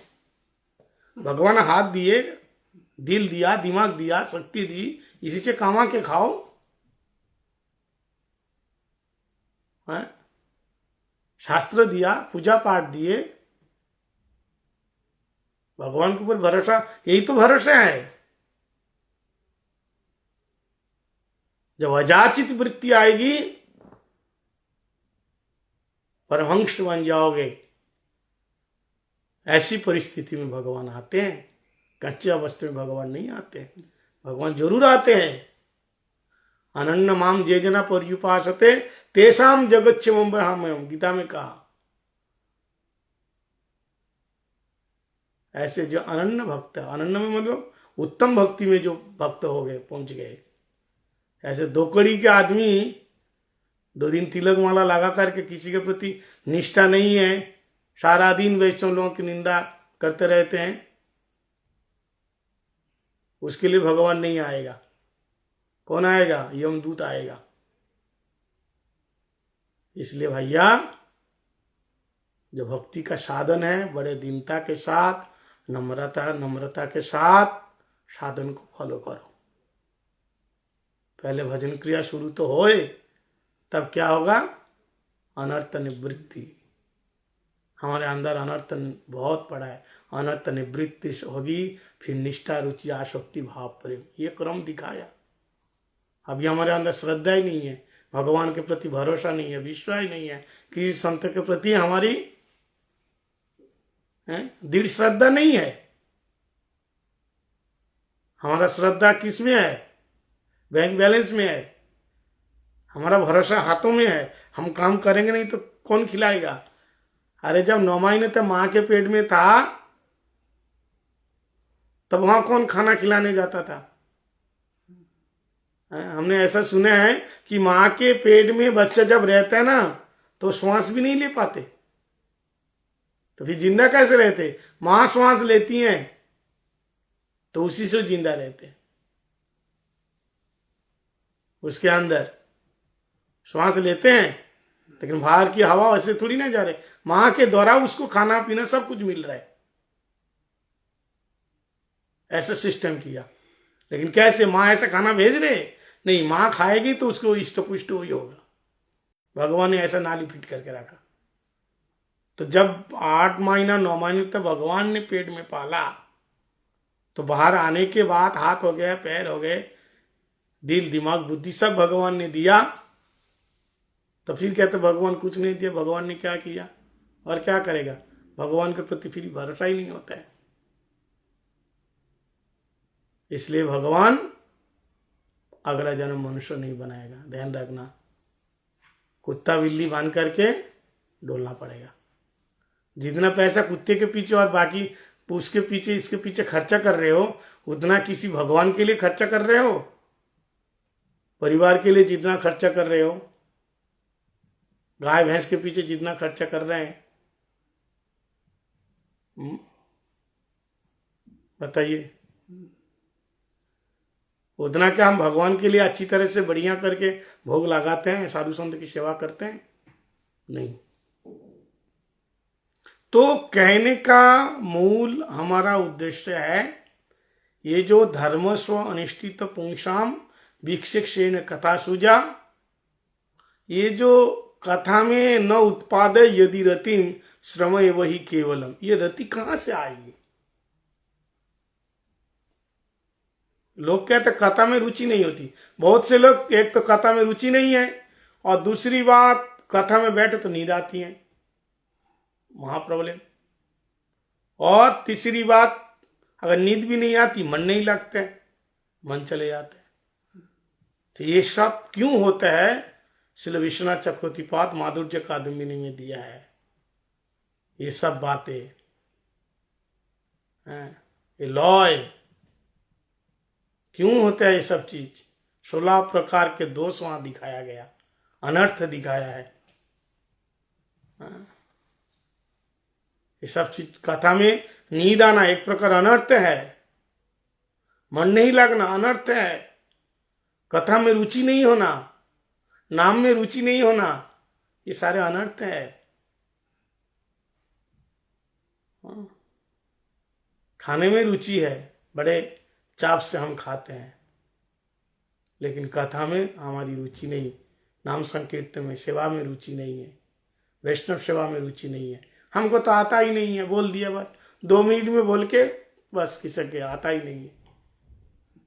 भगवान हाथ दिए, दिल दिया, दिमाग दिया, शक्ति दी, इसी से कमा के खाओ। है? शास्त्र दिया, पूजा पाठ दिए, भगवान के ऊपर भरोसा, यही तो भरोसा है। जब अजाचित वृत्ति आएगी, परमहंस बन जाओगे। ऐसी परिस्थिति में भगवान आते हैं। कच्चे अवस्था में भगवान नहीं आते हैं, भगवान जरूर आते हैं। अनन्य माम जे जना पर्युपासते तेसाम जगच्छेमं ब्रह्मम्, गीता में कहा। ऐसे जो अनन्य भक्त है, अनन्य में मतलब उत्तम भक्ति में जो भक्त हो गए, पहुंच गए, ऐसे 2 कड़ी के आदमी 2 दिन तिलक माला लगा करके किसी के प्रति निष्ठा नहीं है, सारा दिन वैष्णव लोगों की निंदा करते रहते हैं, उसके लिए भगवान नहीं आएगा। कौन आएगा? यमदूत आएगा। इसलिए भैया, जो भक्ति का साधन है, बड़े दीनता के साथ, नम्रता के साथ साधन को फॉलो करो। पहले भजन क्रिया शुरू तो होए, तब क्या होगा? अनर्थ निवृत्ति। हमारे अंदर अनर्थ बहुत पड़ा है, अनर्थ निवृत्ति होगी, फिर निष्ठा, रुचि, आसक्ति, भाव, प्रेम, ये क्रम दिखाया। अभी हमारे अंदर श्रद्धा ही नहीं है, भगवान के प्रति भरोसा नहीं है, विश्वास ही नहीं है, किसी संत के प्रति हमारी दृढ़ श्रद्धा नहीं है। हमारा श्रद्धा किस में है? बैंक बैलेंस में है। हमारा भरोसा हाथों में है। हम काम करेंगे नहीं तो कौन खिलाएगा? अरे जब 9 महीने तक मां के पेट में था, तब वहां कौन खाना खिलाने जाता था? हमने ऐसा सुना है कि मां के पेट में बच्चा जब रहता है ना, तो श्वास भी नहीं ले पाते, तो फिर जिंदा कैसे रहते? मां श्वास लेती हैं तो उसी से जिंदा रहते हैं। उसके अंदर श्वास लेते हैं, लेकिन बाहर की हवा वैसे थोड़ी ना जा रही, मां के द्वारा उसको खाना पीना सब कुछ मिल रहा है। ऐसा सिस्टम किया। लेकिन कैसे? मां ऐसा खाना भेज रहे नहीं, मां खाएगी तो उसको इष्ट पुष्ट ही होगा। भगवान ने ऐसा नाली फिट करके रखा। तो जब 8 महीना 9 महीने तक भगवान ने पेट में पाला, तो बाहर आने के बाद हाथ हो गया, पैर हो गए, दिल, दिमाग, बुद्धि सब भगवान ने दिया। तो फिर कहते भगवान कुछ नहीं दिया। भगवान ने क्या किया और क्या करेगा? भगवान के प्रति फिर भरोसा ही नहीं होता है। इसलिए भगवान अगला जन्म मनुष्य नहीं बनाएगा, ध्यान रखना। कुत्ता बिल्ली बांध करके डोलना पड़ेगा। जितना पैसा कुत्ते के पीछे और बाकी उसके पीछे, इसके पीछे खर्चा कर रहे हो, उतना किसी भगवान के लिए खर्चा कर रहे हो? परिवार के लिए जितना खर्चा कर रहे हो, गाय भैंस के पीछे जितना खर्चा कर रहे हैं, बताइए, उतना क्या हम भगवान के लिए अच्छी तरह से बढ़िया करके भोग लगाते हैं, साधु संत की सेवा करते हैं? नहीं। तो कहने का मूल हमारा उद्देश्य है, ये जो धर्म स्व अनिष्ठित पुंसाम वीक्षेण कथा सुजा, ये जो कथा में न उत्पादय यदि रतिम श्रमय वही केवलम, ये रति कहां से आएगी? लोग कहते कथा में रुचि नहीं होती। बहुत से लोग, एक तो कथा में रुचि नहीं है, और दूसरी बात कथा में बैठे तो नींद आती है। वहां प्रॉब्लम। और तीसरी बात, अगर नींद भी नहीं आती, मन नहीं लगते, मन चले जाते हैं। तो ये सब क्यों होता है? श्री विश्वनाथ चक्रवर्तीपाद माधुर्य कादम्बिनी में दिया है ये सब बातें हैं। ये लॉ है। क्यों होता है ये सब चीज? 16 प्रकार के दोष वहां दिखाया गया, अनर्थ दिखाया है। ये सब चीज कथा में, नींद आना एक प्रकार अनर्थ है, मन नहीं लगना अनर्थ है, कथा में रुचि नहीं होना, नाम में रुचि नहीं होना, ये सारे अनर्थ है। खाने में रुचि है, बड़े चाप से हम खाते हैं, लेकिन कथा में हमारी रुचि नहीं, नाम संकीर्तन में, सेवा में रुचि नहीं है, वैष्णव सेवा में रुचि नहीं है। हमको तो आता ही नहीं है, बोल दिया बस 2 मिनट में बोल के, बस किसी के आता ही नहीं है,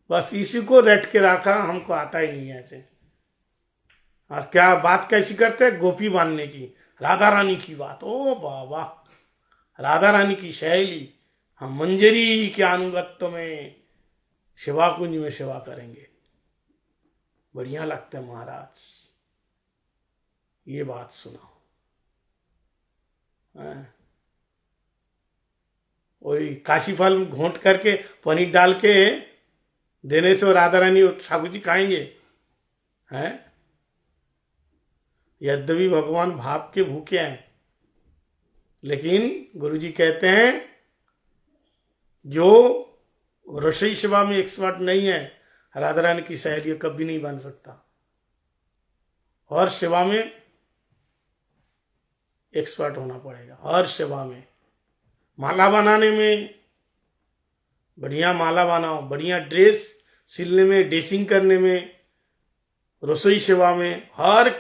बस इसी को रट के रखा, हमको आता ही नहीं है ऐसे। और क्या बात कैसी करते हैं? गोपी बांधने की, राधा रानी की बात। ओ बाबा, राधा रानी की शैली, हम मंजरी के अनुगत्य में शिवा कुंज में सेवा करेंगे, बढ़िया लगता है महाराज। ये बात सुनाओ। वही काशी फल घोंट करके पनीर डाल के देने से राधा रानी और ठाकुर जी खाएंगे हैं? यद्यपि भगवान भाव के भूखे हैं, लेकिन गुरुजी कहते हैं जो रसोई सेवा में एक्सपर्ट नहीं है, राधा रानी की सहेली कभी नहीं बन सकता। हर सेवा में एक्सपर्ट होना पड़ेगा, हर सेवा में। माला बनाने में बढ़िया माला बनाओ, बढ़िया ड्रेस सिलने में, ड्रेसिंग करने में, रसोई सेवा में, हर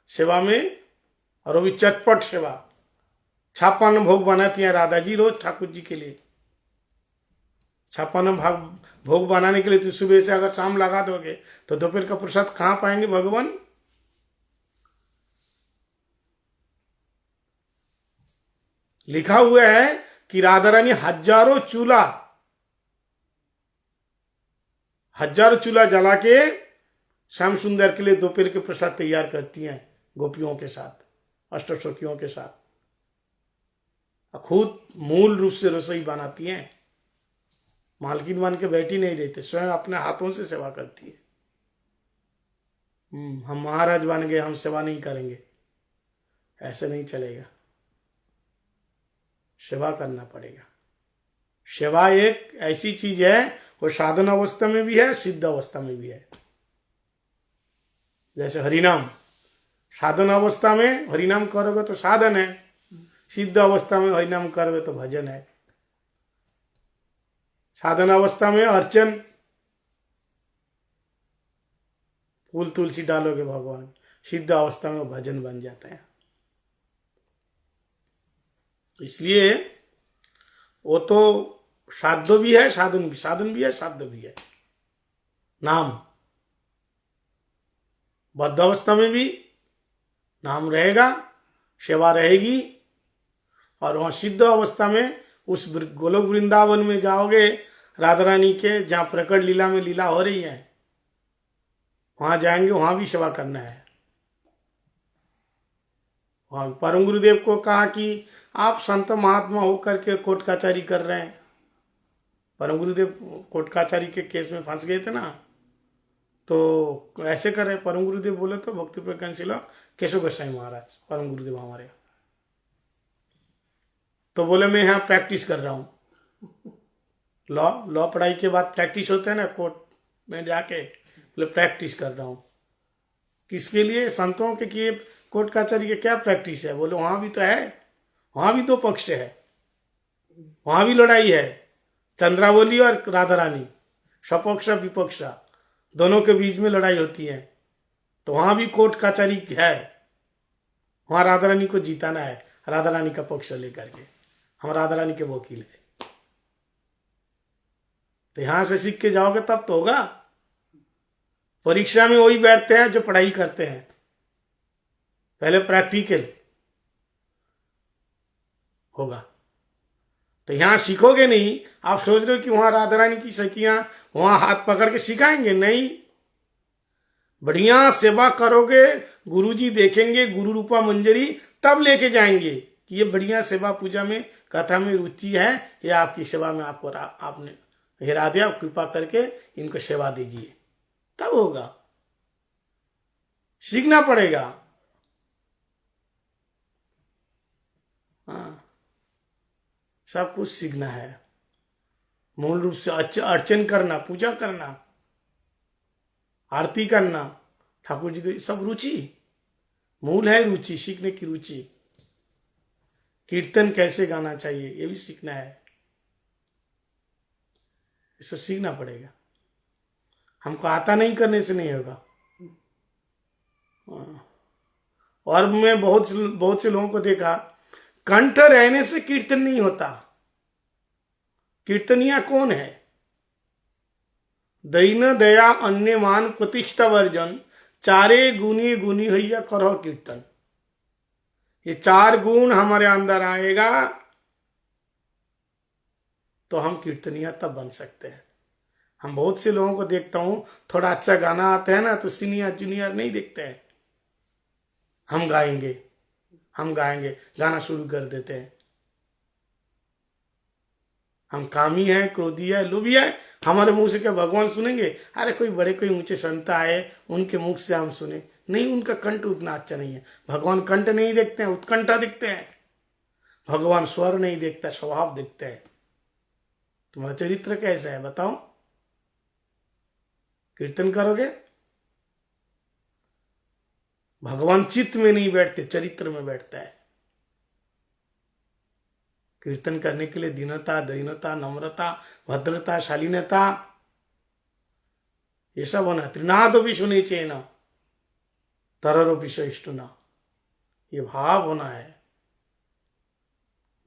सेवा में। और वो भी चटपट सेवा। छापान भोग बनाती हैं राधा जी रोज ठाकुर जी के लिए। छापान भोग बनाने के लिए तो सुबह से अगर शाम लगा दोगे तो दोपहर का प्रसाद कहां पाएंगे भगवान? लिखा हुआ है कि राधा रानी हजारों चूल्हा जला के श्याम सुंदर के लिए दोपहर के प्रसाद तैयार करती हैं, गोपियों के साथ, अष्टसखियों के साथ। खुद मूल रूप से रसोई बनाती हैं, मालकिन बन के बैठी नहीं रहते, स्वयं अपने हाथों से सेवा करती है। हम महाराज बन गए, हम सेवा नहीं करेंगे, ऐसे नहीं चलेगा। सेवा करना पड़ेगा। सेवा एक ऐसी चीज है, वो साधन अवस्था में भी है, सिद्ध अवस्था में भी है। जैसे हरिनाम, साधन अवस्था में हरिनाम करोगे तो साधन है, सिद्ध अवस्था में हरिनाम करोगे तो भजन है। साधन अवस्था में अर्चन, फूल तुलसी डालोगे भगवान, सिद्ध अवस्था में भजन बन जाते हैं। इसलिए वो तो साध्य भी है, साधन भी है, साध्य भी है। नाम बद्ध अवस्था में भी नाम रहेगा, सेवा रहेगी। और वहां सिद्ध अवस्था में उस गोलोक वृंदावन में जाओगे, राधा रानी के जहां प्रकट लीला में लीला हो रही है, वहां जाएंगे, वहां भी सेवा करना है। वहां परम गुरुदेव को कहा कि आप संत महात्मा होकर के कोर्ट कचहरी कर रहे हैं। परम गुरुदेव कोर्ट कचहरी के केस में फंस गए थे ना, तो ऐसे कर रहे। परम गुरुदेव बोले तो भक्ति प्रकांशिला केशव गोसाई महाराज, परम गुरुदेव हमारे, तो बोले मैं यहाँ प्रैक्टिस कर रहा हूँ। लॉ पढ़ाई के बाद प्रैक्टिस होते हैं ना कोर्ट में जाके, बोले प्रैक्टिस कर रहा हूँ। किसके लिए? संतों के किए कोर्ट कचहरी के क्या प्रैक्टिस है? बोले वहां भी तो है, वहां भी 2 पक्ष है, वहां भी लड़ाई है, चंद्रावली और राधा रानी, सपक्ष विपक्ष दोनों के बीच में लड़ाई होती है। तो वहां भी कोर्ट कचहरी है, वहां राधा रानी को जीताना है, राधा रानी का पक्ष लेकर के। हम राधा रानी के वकील है। तो यहां से सीख के जाओगे तब तो होगा। परीक्षा में वही बैठते हैं जो पढ़ाई करते हैं, पहले प्रैक्टिकल, होगा। तो यहां सीखोगे नहीं। आप सोच रहे हो कि वहां राधा रानी की सखियां वहां हाथ पकड़ के सिखाएंगे, नहीं। बढ़िया सेवा करोगे, गुरुजी देखेंगे, गुरु रूपा मंजरी, तब लेके जाएंगे कि ये बढ़िया सेवा पूजा में कथा में रुचि है, ये आपकी सेवा में आपको आपने हे राधे आप कृपा करके इनको सेवा दीजिए, तब होगा। सीखना पड़ेगा। हाँ, सब कुछ सीखना है। मूल रूप से अर्चन करना, पूजा करना, आरती करना, ठाकुर जी की सब रुचि, मूल है रुचि, सीखने की रुचि। कीर्तन कैसे गाना चाहिए ये भी सीखना है, इसे सीखना पड़ेगा। हमको आता नहीं, करने से नहीं होगा। और मैं बहुत से लोगों को देखा, कंठ रहने से कीर्तन नहीं होता। कीर्तनिया कौन है? दैन दया अन्य मान प्रतिष्ठा वर्जन, चारे गुनी गुनी हैया करो कीर्तन। ये 4 गुण हमारे अंदर आएगा तो हम कीर्तनिया तब बन सकते हैं। हम बहुत से लोगों को देखता हूं, थोड़ा अच्छा गाना आता है ना तो सीनियर जूनियर नहीं देखते हैं, हम गाएंगे गाना शुरू कर देते हैं। हम कामी है, क्रोधी है, लोभी है। हमारे मुंह से क्या भगवान सुनेंगे? अरे कोई बड़े कोई ऊंचे संत आए, उनके मुख से हम सुने, नहीं, उनका कंठ उतना अच्छा नहीं है। भगवान कंठ नहीं देखते हैं, उत्कंठा देखते हैं। भगवान स्वर नहीं देखता, स्वभाव देखते हैं। तुम्हारा चरित्र कैसा है बताओ? कीर्तन करोगे, भगवान चित्त में नहीं बैठते, चरित्र में बैठता है। कीर्तन करने के लिए दीनता, दीनता, नम्रता, भद्रता, शालीनता, ये सब होना। त्रिनाद भी सुने चेना तररो विशिष्टुना, ये भाव होना है।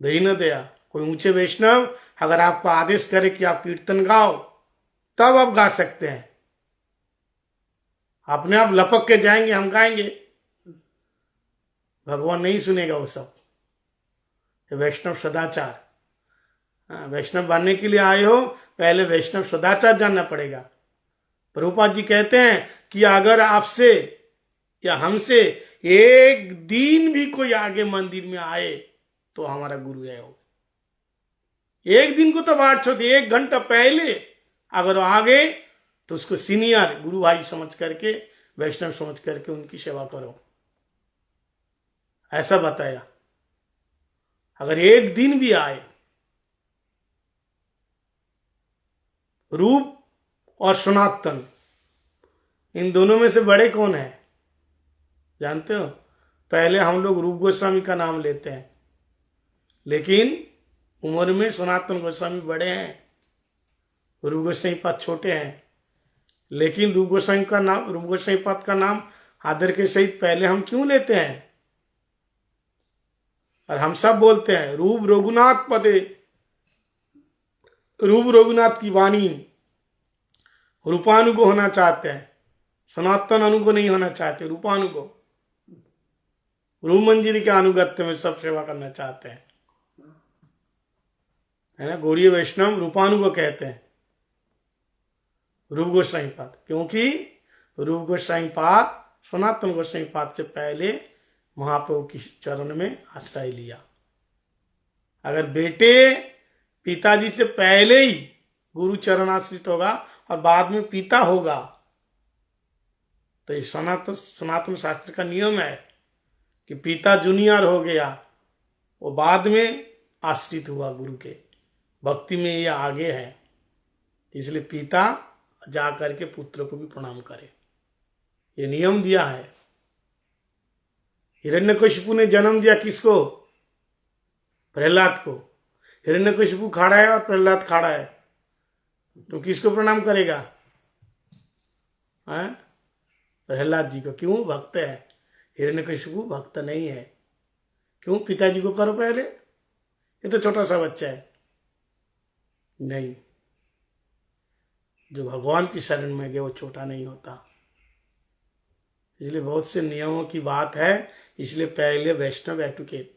दीन दया, कोई ऊंचे वैष्णव अगर आपको आदेश करे कि आप कीर्तन गाओ, तब आप गा सकते हैं। अपने आप लपक के जाएंगे, हम गाएंगे, भगवान नहीं सुनेगा वो सब। वैष्णव सदाचार, वैष्णव बनने के लिए आए हो, पहले वैष्णव सदाचार जानना पड़ेगा। प्रभुपाद जी कहते हैं कि अगर आपसे या हमसे एक दिन भी कोई आगे मंदिर में आए तो हमारा गुरु है वो। एक दिन को तो बात छोड़, 1 घंटा पहले अगर आ गए तो उसको सीनियर गुरु भाई समझ करके, वैष्णव समझ करके उनकी सेवा करो, ऐसा बताया। अगर एक दिन भी आए, रूप और सनातन, इन दोनों में से बड़े कौन है जानते हो? पहले हम लोग रूप गोस्वामी का नाम लेते हैं, लेकिन उम्र में सनातन गोस्वामी बड़े हैं, रूप गोस्वामी पद छोटे हैं। लेकिन रूप गोस्वामी पद का नाम आदर के सहित पहले हम क्यों लेते हैं? और हम सब बोलते हैं रूप रघुनाथ पदे, रूप रघुनाथ की वाणी, रूपानुगो होना चाहते हैं, सनातन अनुगो नहीं होना चाहते, रूपानुगो, रूप मंजिरी के अनुगत्य में सब सेवा करना चाहते हैं, है ना। गौड़ीय वैष्णव रूपानुगो कहते हैं रूप गोस्वामी पाद, क्योंकि रूप गोस्वामी पाद सनातन गोस्वामी पाद से पहले महाप्रभु की चरण में आश्रय लिया। अगर बेटे पिताजी से पहले ही गुरु चरणाश्रित होगा और बाद में पिता होगा, तो ये सनातन शास्त्र का नियम है कि पिता जूनियर हो गया, वो बाद में आश्रित हुआ गुरु के, भक्ति में ये आगे है, इसलिए पिता जा करके पुत्र को भी प्रणाम करे, ये नियम दिया है। हिरण्यकशिपु ने जन्म दिया किसको? प्रहलाद को। हिरण्यकशिपु खड़ा है और प्रहलाद खड़ा है, तो किसको प्रणाम करेगा? प्रहलाद जी को। क्यों? भक्त है। हिरण्यकशिपु भक्त नहीं है। क्यों? पिताजी को करो पहले, ये तो छोटा सा बच्चा है। नहीं, जो भगवान की शरण में गए वो छोटा नहीं होता। इसलिए बहुत से नियमों की बात है, इसलिए पहले वैष्णव एडवोकेट,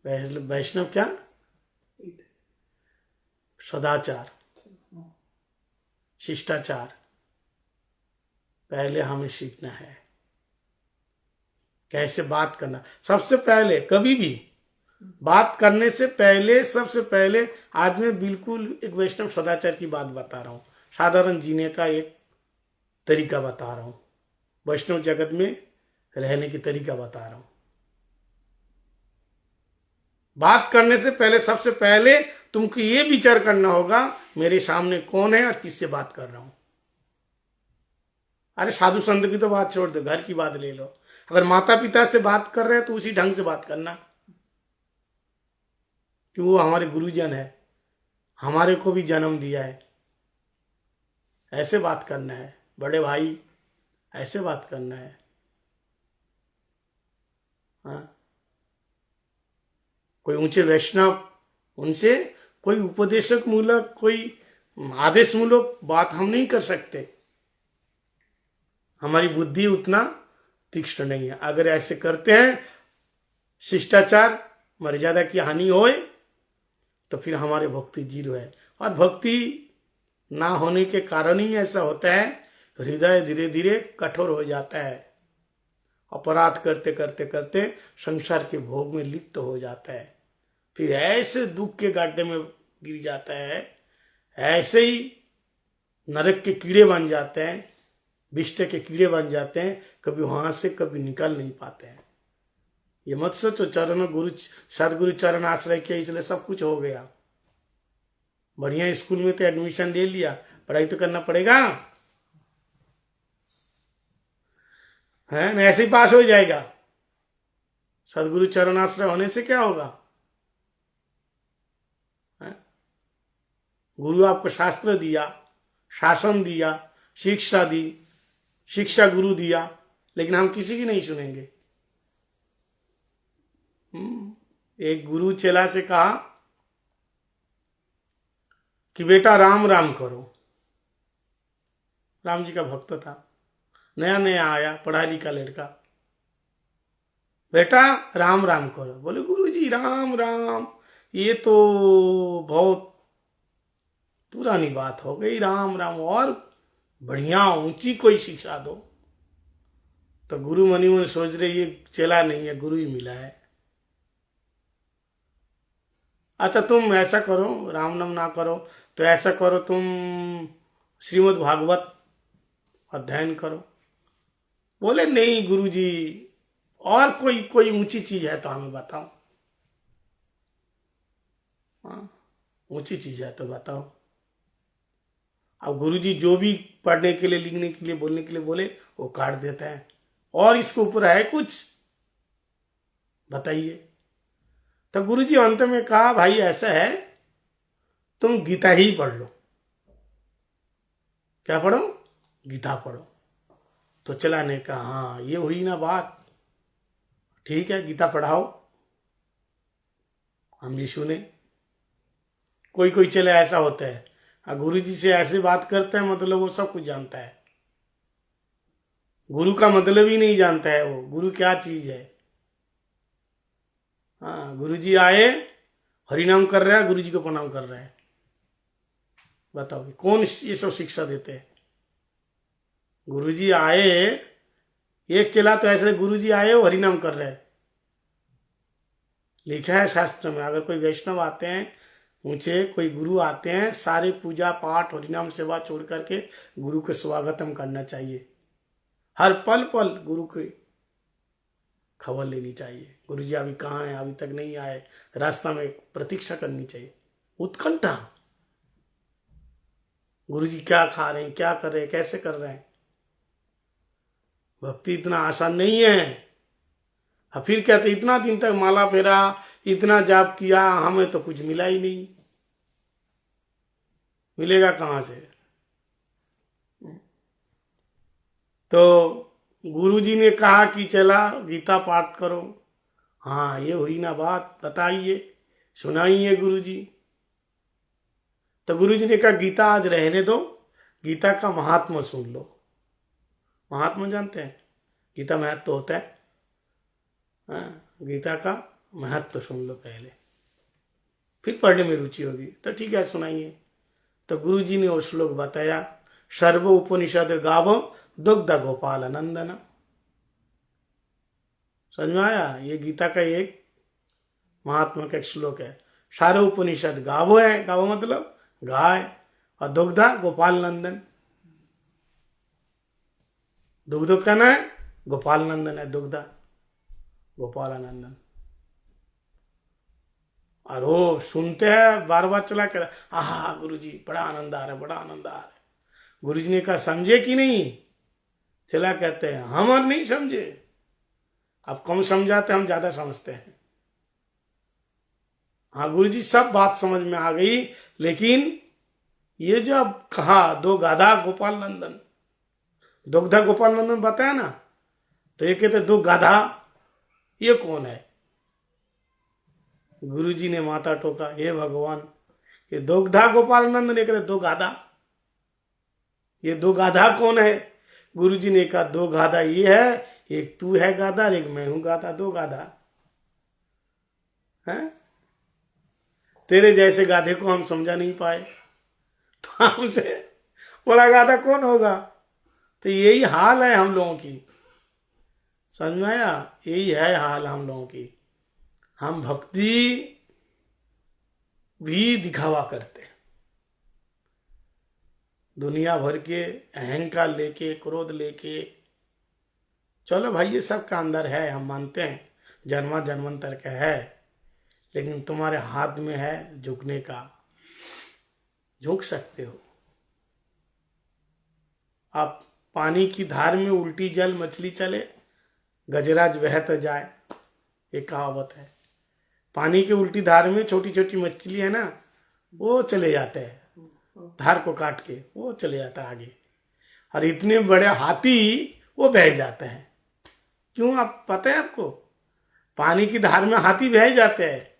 वैष्णव क्या? सदाचार, शिष्टाचार पहले हमें सीखना है। कैसे बात करना, सबसे पहले कभी भी बात करने से पहले, सबसे पहले आज मैं बिल्कुल एक वैष्णव सदाचार की बात बता रहा हूं, साधारण जीने का एक तरीका बता रहा हूं, वैष्णव जगत में रहने की तरीका बता रहा हूं। बात करने से पहले सबसे पहले तुमको ये विचार करना होगा मेरे सामने कौन है और किससे बात कर रहा हूं। अरे साधु संत की तो बात छोड़ दो, घर की बात ले लो। अगर माता पिता से बात कर रहे हैं तो उसी ढंग से बात करना, कि वो हमारे गुरुजन है, हमारे को भी जन्म दिया है, ऐसे बात करना है। बड़े भाई ऐसे बात करना है। हाँ, कोई ऊंचे वैष्णव, उनसे कोई उपदेशक मूलक, कोई आदेश मूलक बात हम नहीं कर सकते, हमारी बुद्धि उतना तीक्ष्ण नहीं है। अगर ऐसे करते हैं, शिष्टाचार मर्यादा की हानि होए, तो फिर हमारे भक्ति जीरो है। और भक्ति ना होने के कारण ही ऐसा होता है, हृदय धीरे धीरे कठोर हो जाता है, अपराध करते करते करते संसार के भोग में लिप्त हो जाता है, फिर ऐसे दुख के गड्ढे में गिर जाता है, ऐसे ही नरक के कीड़े बन जाते हैं, विष्टे के कीड़े बन जाते हैं, कभी वहां से कभी निकल नहीं पाते हैं। ये मत सोचो चरण गुरु सदगुरु चरण आश्रय किया इसलिए सब कुछ हो गया। बढ़िया स्कूल में तो एडमिशन ले लिया, पढ़ाई तो करना पड़ेगा, है ना? ऐसे ही पास हो जाएगा। सदगुरु चरण आश्रय होने से क्या होगा? गुरु आपको शास्त्र दिया, शासन दिया, शिक्षा दी, शिक्षा गुरु दिया, लेकिन हम किसी की नहीं सुनेंगे। एक गुरु चेला से कहा कि बेटा राम राम करो। राम जी का भक्त था, नया नया आया, पढ़ा लिखा लड़का। बेटा राम राम करो। बोले गुरु जी राम राम, ये तो बहुत पुरानी बात हो गई, राम राम और बढ़िया ऊंची कोई शिक्षा दो। तो गुरु मनी में सोच रहे ये चेला नहीं है, गुरु ही मिला है। अच्छा तुम ऐसा करो, राम नाम ना करो तो ऐसा करो, तुम श्रीमद् भागवत अध्ययन करो। बोले नहीं गुरुजी, और कोई कोई ऊंची चीज है तो हमें बताओ। ऊंची चीज है तो बताओ। अब गुरुजी जो भी पढ़ने के लिए, लिखने के लिए, बोलने के लिए बोले वो काट देता है, और इसके ऊपर है कुछ बताइए। तो गुरुजी अंत में कहा भाई ऐसा है, तुम गीता ही पढ़ लो। क्या पढ़ो? गीता पढ़ो। तो चला ने कहा हाँ ये हुई ना बात, ठीक है गीता पढ़ाओ, हम जी सुने। कोई कोई चले ऐसा होता है, गुरु जी से ऐसे बात करते हैं मतलब वो सब कुछ जानता है, गुरु का मतलब ही नहीं जानता है वो, गुरु क्या चीज है। हाँ, गुरु जी आए, हरिनाम कर रहा है, गुरु जी को प्रणाम कर रहा है। बताओ कौन ये सब शिक्षा देते हैं? गुरु जी आए, एक चला तो ऐसे गुरु जी आए वो हरिनाम कर रहे हैं। लिखा है शास्त्र में, अगर कोई वैष्णव आते हैं, ऊंचे कोई गुरु आते हैं, सारे पूजा पाठ हरिनाम सेवा छोड़ करके गुरु के स्वागतम करना चाहिए। हर पल पल गुरु की खबर लेनी चाहिए, गुरु जी अभी कहाँ है, अभी तक नहीं आए, रास्ता में प्रतीक्षा करनी चाहिए, उत्कंठा। गुरु जी क्या खा रहे हैं, क्या कर रहे हैं, कैसे कर रहे हैं। भक्ति इतना आसान नहीं है। फिर कहते इतना दिन तक माला फेरा, इतना जाप किया, हमें तो कुछ मिला ही नहीं। मिलेगा कहां से? तो गुरुजी ने कहा कि चला गीता पाठ करो। हाँ ये हुई ना बात, बताइए, सुनाइए गुरुजी। तो गुरुजी ने कहा गीता आज रहने दो, गीता का महात्मा सुन लो। महात्मा जानते हैं? गीता महत्व होता है, गीता का महत्व तो सुन लो पहले, फिर पढ़ने में रुचि होगी। तो ठीक है, सुनाइए। तो गुरु जी ने वो श्लोक बताया, सर्व उपनिषद गावो दुग्ध गोपाल नंदन। समझ में आया? ये गीता का एक महात्मा का एक श्लोक है। सारे उपनिषद गावो है, गावो मतलब गाय, और दुग्धा गोपाल नंदन। दुग्ध का ना है, गोपाल नंदन है, दुग्धा गोपाल नंदन। और वो सुनते हैं बार बार चला कर, आहा गुरु जी बड़ा आनंद आ रहा है, बड़ा आनंद आ रहा है। गुरु जी ने कहा समझे कि नहीं? चला कहते हैं हम और नहीं समझे। अब कम समझाते, हम ज्यादा समझते हैं। हाँ गुरु जी सब बात समझ में आ गई, लेकिन ये जो अब कहा दो गाधा गोपाल नंदन, दुग्धा गोपाल नंदन बताया ना, तो ये कहते दो गाधा, ये कौन है? गुरु जी ने माथा टोका, हे भगवान, ये दुग्धा गोपाल नंदन, ये कहते दो गाधा, ये दो गाधा कौन है? गुरु जी ने कहा दो गाधा ये है, एक तू है गाधा, एक मैं हूं गाधा, दो गाधा है। तेरे जैसे गाधे को हम समझा नहीं पाए, तो हमसे बड़ा गाधा कौन होगा? तो यही हाल है हम लोगों की। समझ में आया? यही है हाल हम लोगों की। हम भक्ति भी दिखावा करते हैं, दुनिया भर के अहंकार लेके, क्रोध लेके। चलो भाई ये सब का अंदर है, हम मानते हैं, जन्मा जन्मांतर का है, लेकिन तुम्हारे हाथ में है झुकने का, झुक सकते हो। आप पानी की धार में उल्टी जल मछली चले, गजराज बह तो जाए, ये कहावत है। पानी के उल्टी धार में छोटी छोटी मछली है ना, वो चले जाते हैं, धार को काट के वो चले जाता है आगे। और इतने बड़े हाथी वो बह जाते हैं। क्यों? आप पता है आपको? पानी की धार में हाथी बह जाते हैं,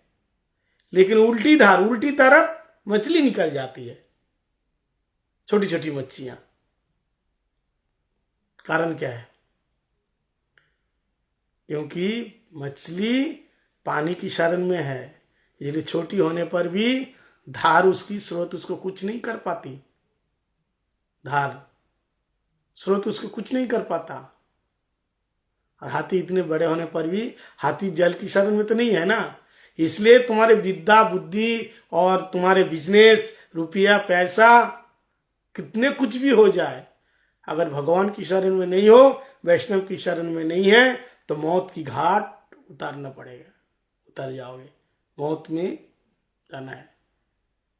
लेकिन उल्टी धार, उल्टी तरफ मछली निकल जाती है, छोटी छोटी मच्छियां। कारण क्या है? क्योंकि मछली पानी की शरण में है, इसलिए छोटी होने पर भी धार उसकी स्रोत उसको कुछ नहीं कर पाती, धार स्रोत उसको कुछ नहीं कर पाता। और हाथी इतने बड़े होने पर भी, हाथी जल की शरण में तो नहीं है ना। इसलिए तुम्हारे विद्या बुद्धि और तुम्हारे बिजनेस, रुपया पैसा, कितने कुछ भी हो जाए, अगर भगवान की शरण में नहीं हो, वैष्णव की शरण में नहीं है, तो मौत की घाट उतारना पड़ेगा, उतर जाओगे, मौत में जाना है।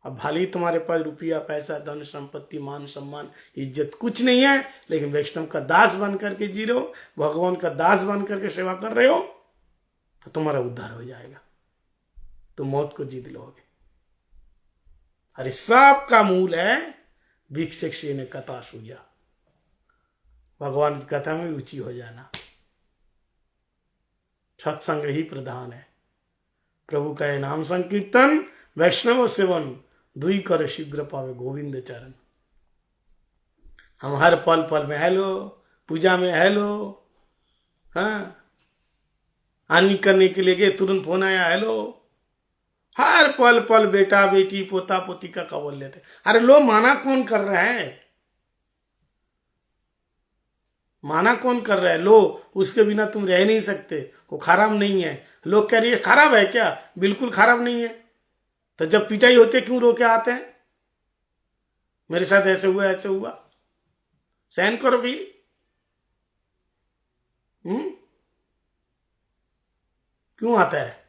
अब भले ही तुम्हारे पास रुपया पैसा, धन संपत्ति, मान सम्मान, इज्जत कुछ नहीं है, लेकिन वैष्णव का दास बन करके जी रहे हो, भगवान का दास बन करके सेवा कर रहे हो, तो तुम्हारा उद्धार हो जाएगा, तो मौत को जीत लोगे। अरे सब का मूल है भिक्षक ने कथा सूझा, भगवान की कथा में रुचि हो जाना। सत्संग ही प्रधान है, प्रभु का ये नाम संकीर्तन, वैष्णव सेवन, दुई कर शीघ्र पावे गोविंद चरण। हम हर पल पल में हेलो, पूजा में हेलो, हाँ, आनी करने के लिए गए, तुरंत फोन आया हेलो। हर पल पल बेटा बेटी पोता पोती का बोल लेते। अरे लो, माना कौन कर रहा है? माना कौन कर रहा है? लो, उसके बिना तुम रह नहीं सकते, वो खराब नहीं है। लोग कह रही है खराब है क्या? बिल्कुल खराब नहीं है। तो जब पिटाई होती है क्यों रो के आते हैं? मेरे साथ ऐसे हुआ, ऐसे हुआ, सहन करो भी। क्यों आता है?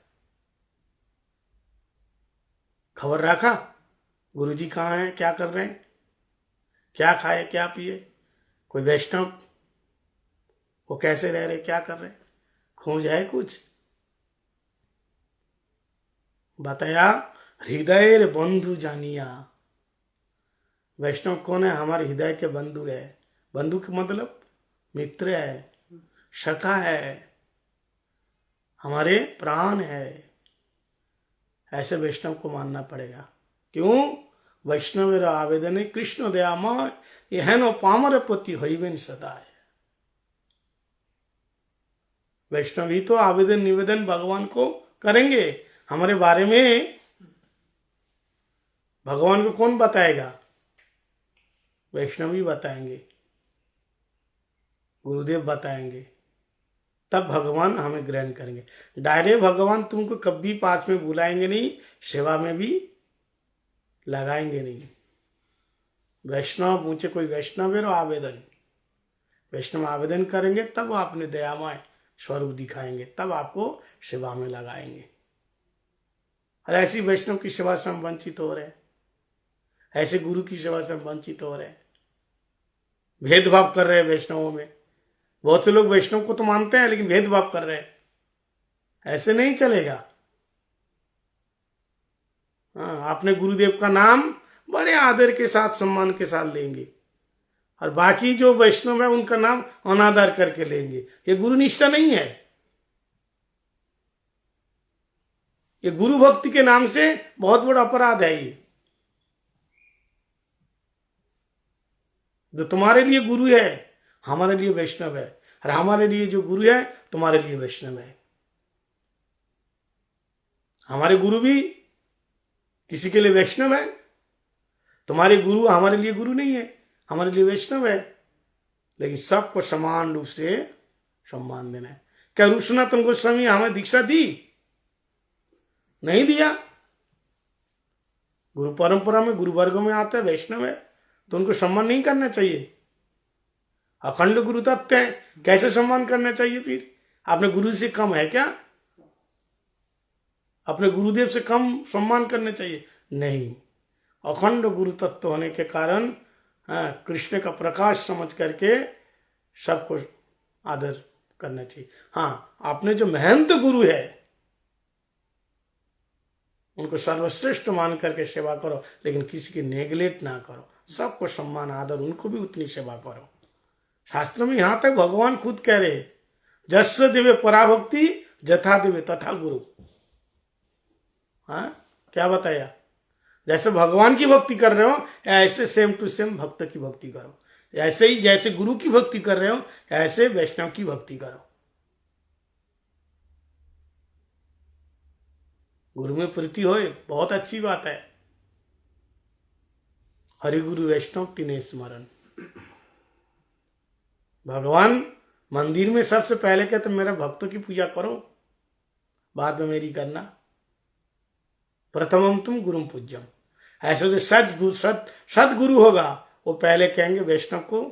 खबर रखा गुरुजी कहाँ हैं, क्या कर रहे हैं, क्या खाए क्या पिए, कोई वैष्णव वो कैसे रह रहे, क्या कर रहे, खोज है कुछ? बताया हृदय बंधु जानिया। वैष्णव कौन है? हमारे हृदय के बंधु है। बंधु का मतलब मित्र है, सखा है, हमारे प्राण है। ऐसे वैष्णव को मानना पड़ेगा। क्यों? वैष्णव आवेदन है कृष्ण दयामय, यह नो पामर पति होइबेन सदा है। वैष्णव ही तो आवेदन निवेदन भगवान को करेंगे। हमारे बारे में भगवान को कौन बताएगा? वैष्णव ही बताएंगे, गुरुदेव बताएंगे, तब भगवान हमें ग्रहण करेंगे। डायरेक्ट भगवान तुमको कभी पास में बुलाएंगे नहीं, सेवा में भी लगाएंगे नहीं। वैष्णव पूछे कोई वैष्णव है, आवेदन, वैष्णव आवेदन करेंगे तब आपने दयामय स्वरूप दिखाएंगे, तब आपको सेवा में लगाएंगे। और ऐसी वैष्णव की सेवा से हम वंचित हो रहे हैं, ऐसे गुरु की सेवा से हम वंचित हो रहे हैं, भेदभाव कर रहे हैं वैष्णवों में। बहुत से लोग वैष्णव को तो मानते हैं लेकिन भेदभाव कर रहे हैं, ऐसे नहीं चलेगा। हाँ, आपने गुरुदेव का नाम बड़े आदर के साथ सम्मान के साथ लेंगे, और बाकी जो वैष्णव है उनका नाम अनादर करके लेंगे। ये गुरु निष्ठा नहीं है। ये गुरु भक्ति के नाम से बहुत बड़ा अपराध है। ये जो तुम्हारे लिए गुरु है हमारे लिए वैष्णव है, और हमारे लिए जो गुरु है तुम्हारे लिए वैष्णव है। हमारे गुरु भी किसी के लिए वैष्णव है, तुम्हारे गुरु हमारे लिए गुरु नहीं है, हमारे लिए वैष्णव है। लेकिन सबको समान रूप से सम्मान देना है। क्या रूप सनातन गोस्वामी हमें दीक्षा दी? नहीं दिया। गुरु परंपरा में गुरु वर्ग में आता है वैष्णव है तो उनको सम्मान नहीं करना चाहिए। अखंड गुरु तत्व है, कैसे सम्मान करना चाहिए? फिर आपने गुरु से कम है क्या? अपने गुरुदेव से कम सम्मान करना चाहिए? नहीं। अखंड गुरु तत्व होने के कारण कृष्ण का प्रकाश समझ करके सबको आदर करना चाहिए। हाँ, आपने जो महंत गुरु है उनको सर्वश्रेष्ठ मान करके सेवा करो, लेकिन किसी की नेग्लेक्ट ना करो। सबको सम्मान आदर, उनको भी उतनी सेवा करो। शास्त्र में यहां तक भगवान खुद कह रहे, जस्य देवे पराभक्ति जथा देवे तथा गुरु। हाँ, क्या बताया? जैसे भगवान की भक्ति कर रहे हो ऐसे सेम टू सेम भक्त की भक्ति करो। ऐसे ही जैसे गुरु की भक्ति कर रहे हो ऐसे वैष्णव की भक्ति करो। गुरु में प्रीति होए बहुत अच्छी बात है। हरि गुरु वैष्णव तीनों स्मरण। भगवान मंदिर में सबसे पहले कहते मेरे भक्तों की पूजा करो, बाद में मेरी करना। प्रथमम तुम गुरुम पूज्यम। ऐसे जो सदगुरु होगा वो पहले कहेंगे वैष्णव को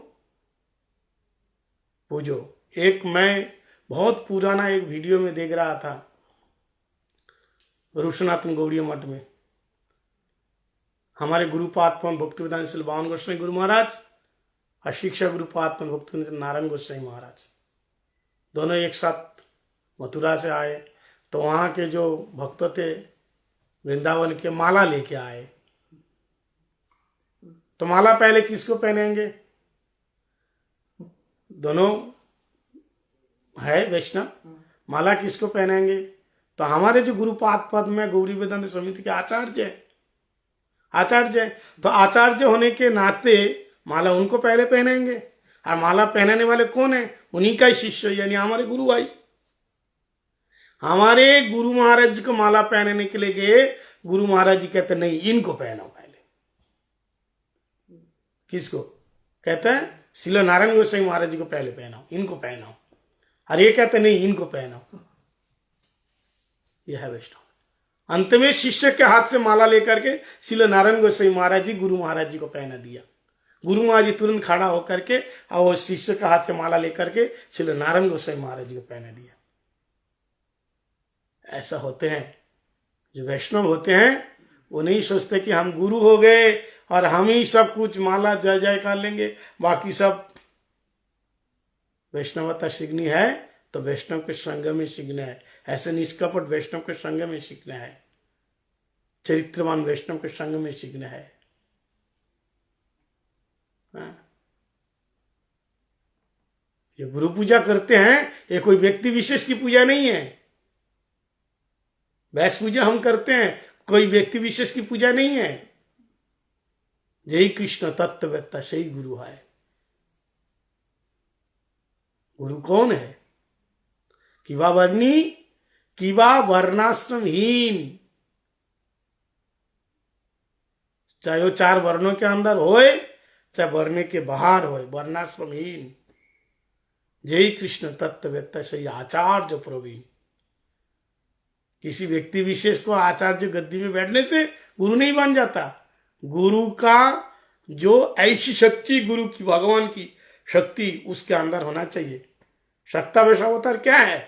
पूजो। एक मैं बहुत पुराना एक वीडियो में देख रहा था रूप सनातन गौड़ीय मठ में, हमारे गुरुपात्मा भक्तिवेदांत श्री बावन गोस्वामी गुरु महाराज और शिक्षा गुरुपात्मा भक्तिवेदांत नारायण गोस्वामी महाराज दोनों एक साथ मथुरा से आए। तो वहां के जो भक्त थे वृंदावन के माला लेके आए। तो माला पहले किसको पहनेंगे? दोनों है वैष्णव, माला किसको पहनेंगे? तो हमारे जो गुरुपाद पद में गौरी वेदांत समिति के आचार्य है, तो आचार्य होने के नाते माला उनको पहले पहनेंगे। और माला पहनाने वाले कौन है? उन्हीं का ही शिष्य, यानी हमारे गुरु भाई। हमारे गुरु महाराज को माला पहनाने के लिए गए, गुरु महाराज जी कहते नहीं इनको पहनाओ पहले। किसको कहते हैं? श्रील नारायण गोस्वामी महाराज जी को पहले पहनाओ, इनको पहनाओ। और ये कहते नहीं इनको पहनाओ। यह है वैष्णव। अंत में शिष्य के हाथ से माला लेकर के श्रील नारायण गोस्वामी महाराज जी गुरु महाराज जी को पहना दिया। गुरु महाराज जी तुरंत खड़ा होकर के और वो शिष्य के हाथ से माला लेकर के श्रील नारायण गोस्वामी महाराज जी को पहना दिया। ऐसा होते हैं जो वैष्णव होते हैं, वो नहीं सोचते कि हम गुरु हो गए और हम ही सब कुछ माला जय जय कर लेंगे, बाकी सब। वैष्णवता सीखनी है तो वैष्णव के संग में सीखना है। ऐसे निष्कपट वैष्णव के संग में सीखना है, चरित्रवान वैष्णव के संग में सीखना है। ये गुरु पूजा करते हैं, ये कोई व्यक्ति विशेष की पूजा नहीं है। वैष्णव पूजा हम करते हैं, कोई व्यक्ति विशेष की पूजा नहीं है। जय कृष्ण तत्ववेत्ता सही गुरु है। गुरु कौन है? कि वावर्णी किवा वर्णाश्रमहीन, चाहे वो 4 वर्णों के अंदर होए चाहे वर्ण के बाहर होए, वर्णाश्रमहीन। जय कृष्ण तत्ववेत्ता सही आचार्य प्रवीण। किसी व्यक्ति विशेष को आचार्य गद्दी में बैठने से गुरु नहीं बन जाता। गुरु का जो ऐसी शक्ति, गुरु की, भगवान की शक्ति उसके अंदर होना चाहिए। शक्तावेश अवतार क्या है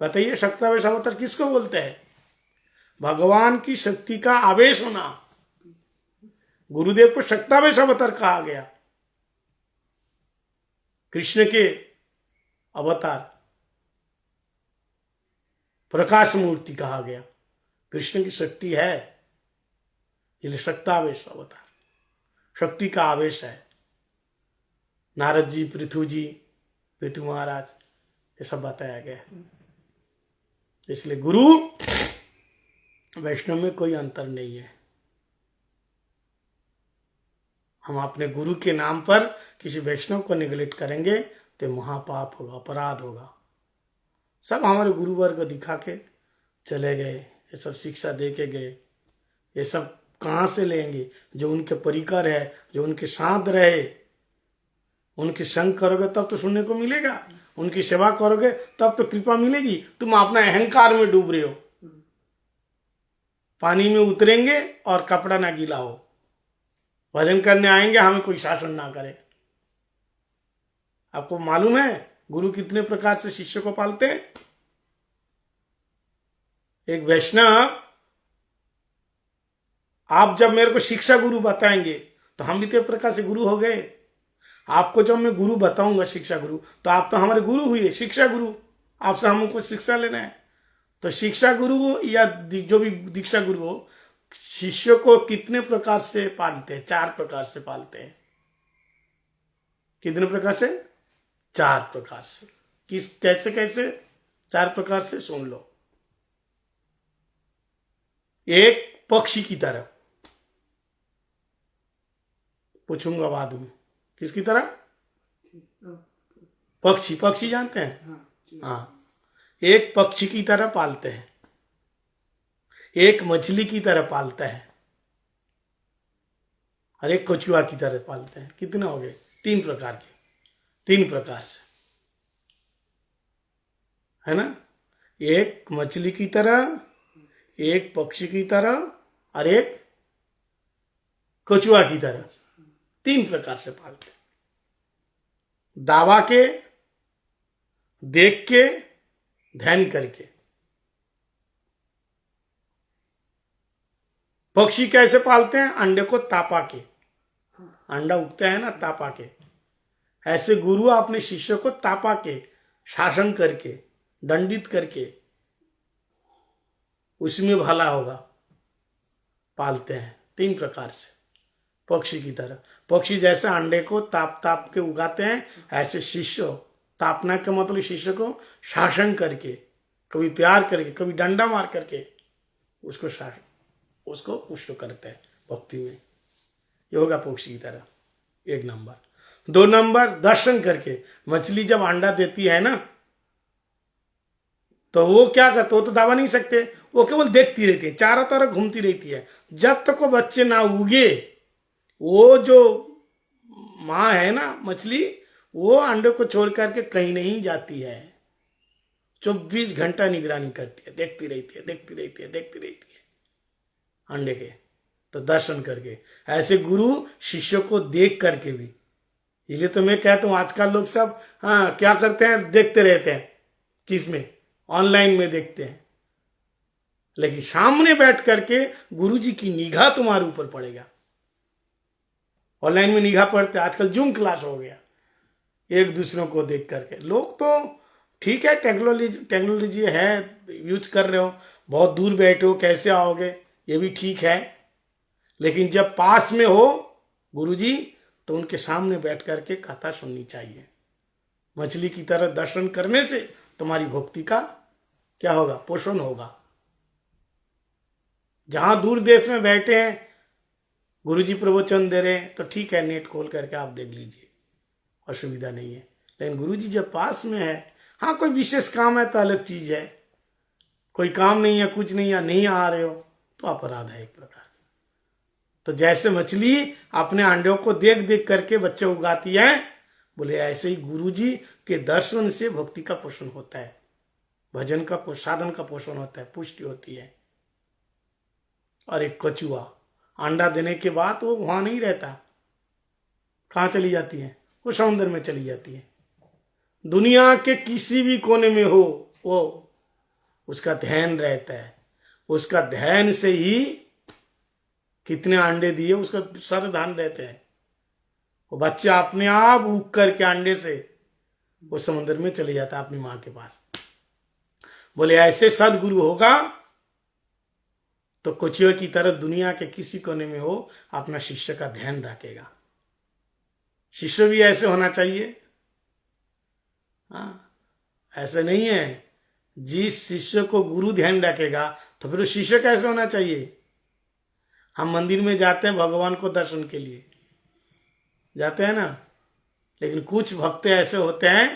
बताइए? शक्तावेश अवतार किसको बोलते हैं? भगवान की शक्ति का आवेश होना। गुरुदेव को शक्तावेश अवतार कहा गया। कृष्ण के अवतार प्रकाश मूर्ति कहा गया। कृष्ण की शक्ति है, इसलिए शक्तावेश अवतार, शक्ति का आवेश है। नारद जी, पृथु महाराज, ये सब बताया गया है। इसलिए गुरु वैष्णव में कोई अंतर नहीं है। हम अपने गुरु के नाम पर किसी वैष्णव को निगलेक्ट करेंगे तो महापाप होगा, अपराध होगा। सब हमारे गुरु वर्ग दिखा के चले गए, ये सब शिक्षा दे के गए, ये सब कहाँ से लेंगे? जो उनके परिकर है, जो उनके साथ रहे, उनकी संग करोगे तब तो सुनने को मिलेगा, उनकी सेवा करोगे तब तो कृपा मिलेगी। तुम अपना अहंकार में डूब रहे हो। पानी में उतरेंगे और कपड़ा ना गीला हो, भजन करने आएंगे हमें कोई शासन ना करे। आपको मालूम है गुरु कितने प्रकार से शिष्य को पालते हैं? एक वैष्णव, आप जब मेरे को शिक्षा गुरु बताएंगे तो हम भी तो एक प्रकार से गुरु हो गए। आपको जब मैं गुरु बताऊंगा, शिक्षा गुरु, तो आप तो हमारे गुरु हुए, शिक्षा गुरु। आपसे हमको शिक्षा लेना है। तो शिक्षा गुरु या जो भी दीक्षा गुरु हो, शिष्य को कितने प्रकार से पालते हैं? 4 प्रकार से पालते हैं। कितने प्रकार से? 4 प्रकार से। कैसे कैसे 4 प्रकार से? सुन लो। एक, पक्षी की तरह, पूछूंगा बाद में, किसकी तरह? पक्षी जानते हैं? हाँ। एक पक्षी की तरह पालते हैं, एक मछली की तरह पालता है, और एक कछुआ की तरह पालते हैं। कितने हो गए? 3 प्रकार के, 3 प्रकार से, है ना? एक मछली की तरह, एक पक्षी की तरह, और एक कछुआ की तरह, 3 प्रकार से पालते हैं। दावा के, देख के, ध्यान करके। पक्षी कैसे पालते हैं? अंडे को तापा के, अंडा उगता है ना तापा के, ऐसे गुरु अपने शिष्य को तापा के, शासन करके, दंडित करके, उसमें भला होगा, पालते हैं। 3 प्रकार से, पक्षी की तरह। पक्षी जैसे अंडे को ताप ताप के उगाते हैं, ऐसे शिष्य, तापना का मतलब शिष्य को शासन करके, कभी प्यार करके, कभी डंडा मार करके उसको शासन, उसको पुष्ट करते हैं भक्ति में। ये होगा पक्षी की तरह, 1 नंबर। 2 नंबर, दर्शन करके। मछली जब अंडा देती है ना, तो वो क्या करते? वो तो दबा नहीं सकते, वो केवल देखती रहती है, चारों तरफ घूमती रहती है। जब तक वो बच्चे ना उगे, वो जो माँ है ना मछली, वो अंडे को छोड़ करके कहीं नहीं जाती है। 24 घंटा निगरानी करती है, देखती रहती है, देखती रहती है, देखती रहती है अंडे के। तो दर्शन करके, ऐसे गुरु शिष्य को देख करके भी। इसलिए तो मैं कहता हूं आजकल लोग सब क्या करते हैं? देखते रहते हैं। किसमें? ऑनलाइन में देखते हैं। लेकिन सामने बैठ करके गुरु जी की निगाह तुम्हारे ऊपर पड़ेगा। ऑनलाइन में निगाह पड़ते, आजकल जूम क्लास हो गया, एक दूसरों को देख करके। लोग तो ठीक है, टेक्नोलॉजी है, यूज कर रहे हो, बहुत दूर बैठे हो, कैसे आओगे, ये भी ठीक है। लेकिन जब पास में हो गुरुजी, तो उनके सामने बैठ करके कथा सुननी चाहिए। मछली की तरह दर्शन करने से तुम्हारी भक्ति का क्या होगा? पोषण होगा। जहां दूर देश में बैठे हैं, गुरुजी प्रवचन दे रहे हैं, तो ठीक है, नेट खोल करके आप देख लीजिए, असुविधा नहीं है। लेकिन गुरुजी जब पास में है, हाँ कोई विशेष काम है तो अलग चीज है, कोई काम नहीं है, कुछ नहीं है, नहीं आ रहे हो तो अपराध है एक प्रकार। तो जैसे मछली अपने अंडों को देख देख करके बच्चे उगाती है, बोले ऐसे ही गुरुजी के दर्शन से भक्ति का पोषण होता है, भजन का साधन का पोषण होता है, पुष्टि होती है। और एक कछुआ अंडा देने के बाद वो वहां नहीं रहता, कहां चली जाती है? वो समुद्र में चली जाती है। दुनिया के किसी भी कोने में हो वो उसका ध्यान रहता है, उसका ध्यान से ही कितने अंडे दिए उसका सारे ध्यान रहते हैं। वो बच्चा अपने आप उग करके अंडे से वो समुद्र में चले जाता है अपनी मां के पास। बोले ऐसे सदगुरु होगा तो कछुए की तरह दुनिया के किसी कोने में हो अपना शिष्य का ध्यान रखेगा। शिष्य भी ऐसे होना चाहिए। हाँ, ऐसे नहीं है जिस शिष्य को गुरु ध्यान रखेगा तो फिर वो शिष्य कैसे होना चाहिए? हम मंदिर में जाते हैं भगवान को दर्शन के लिए जाते हैं ना, लेकिन कुछ भक्त ऐसे होते हैं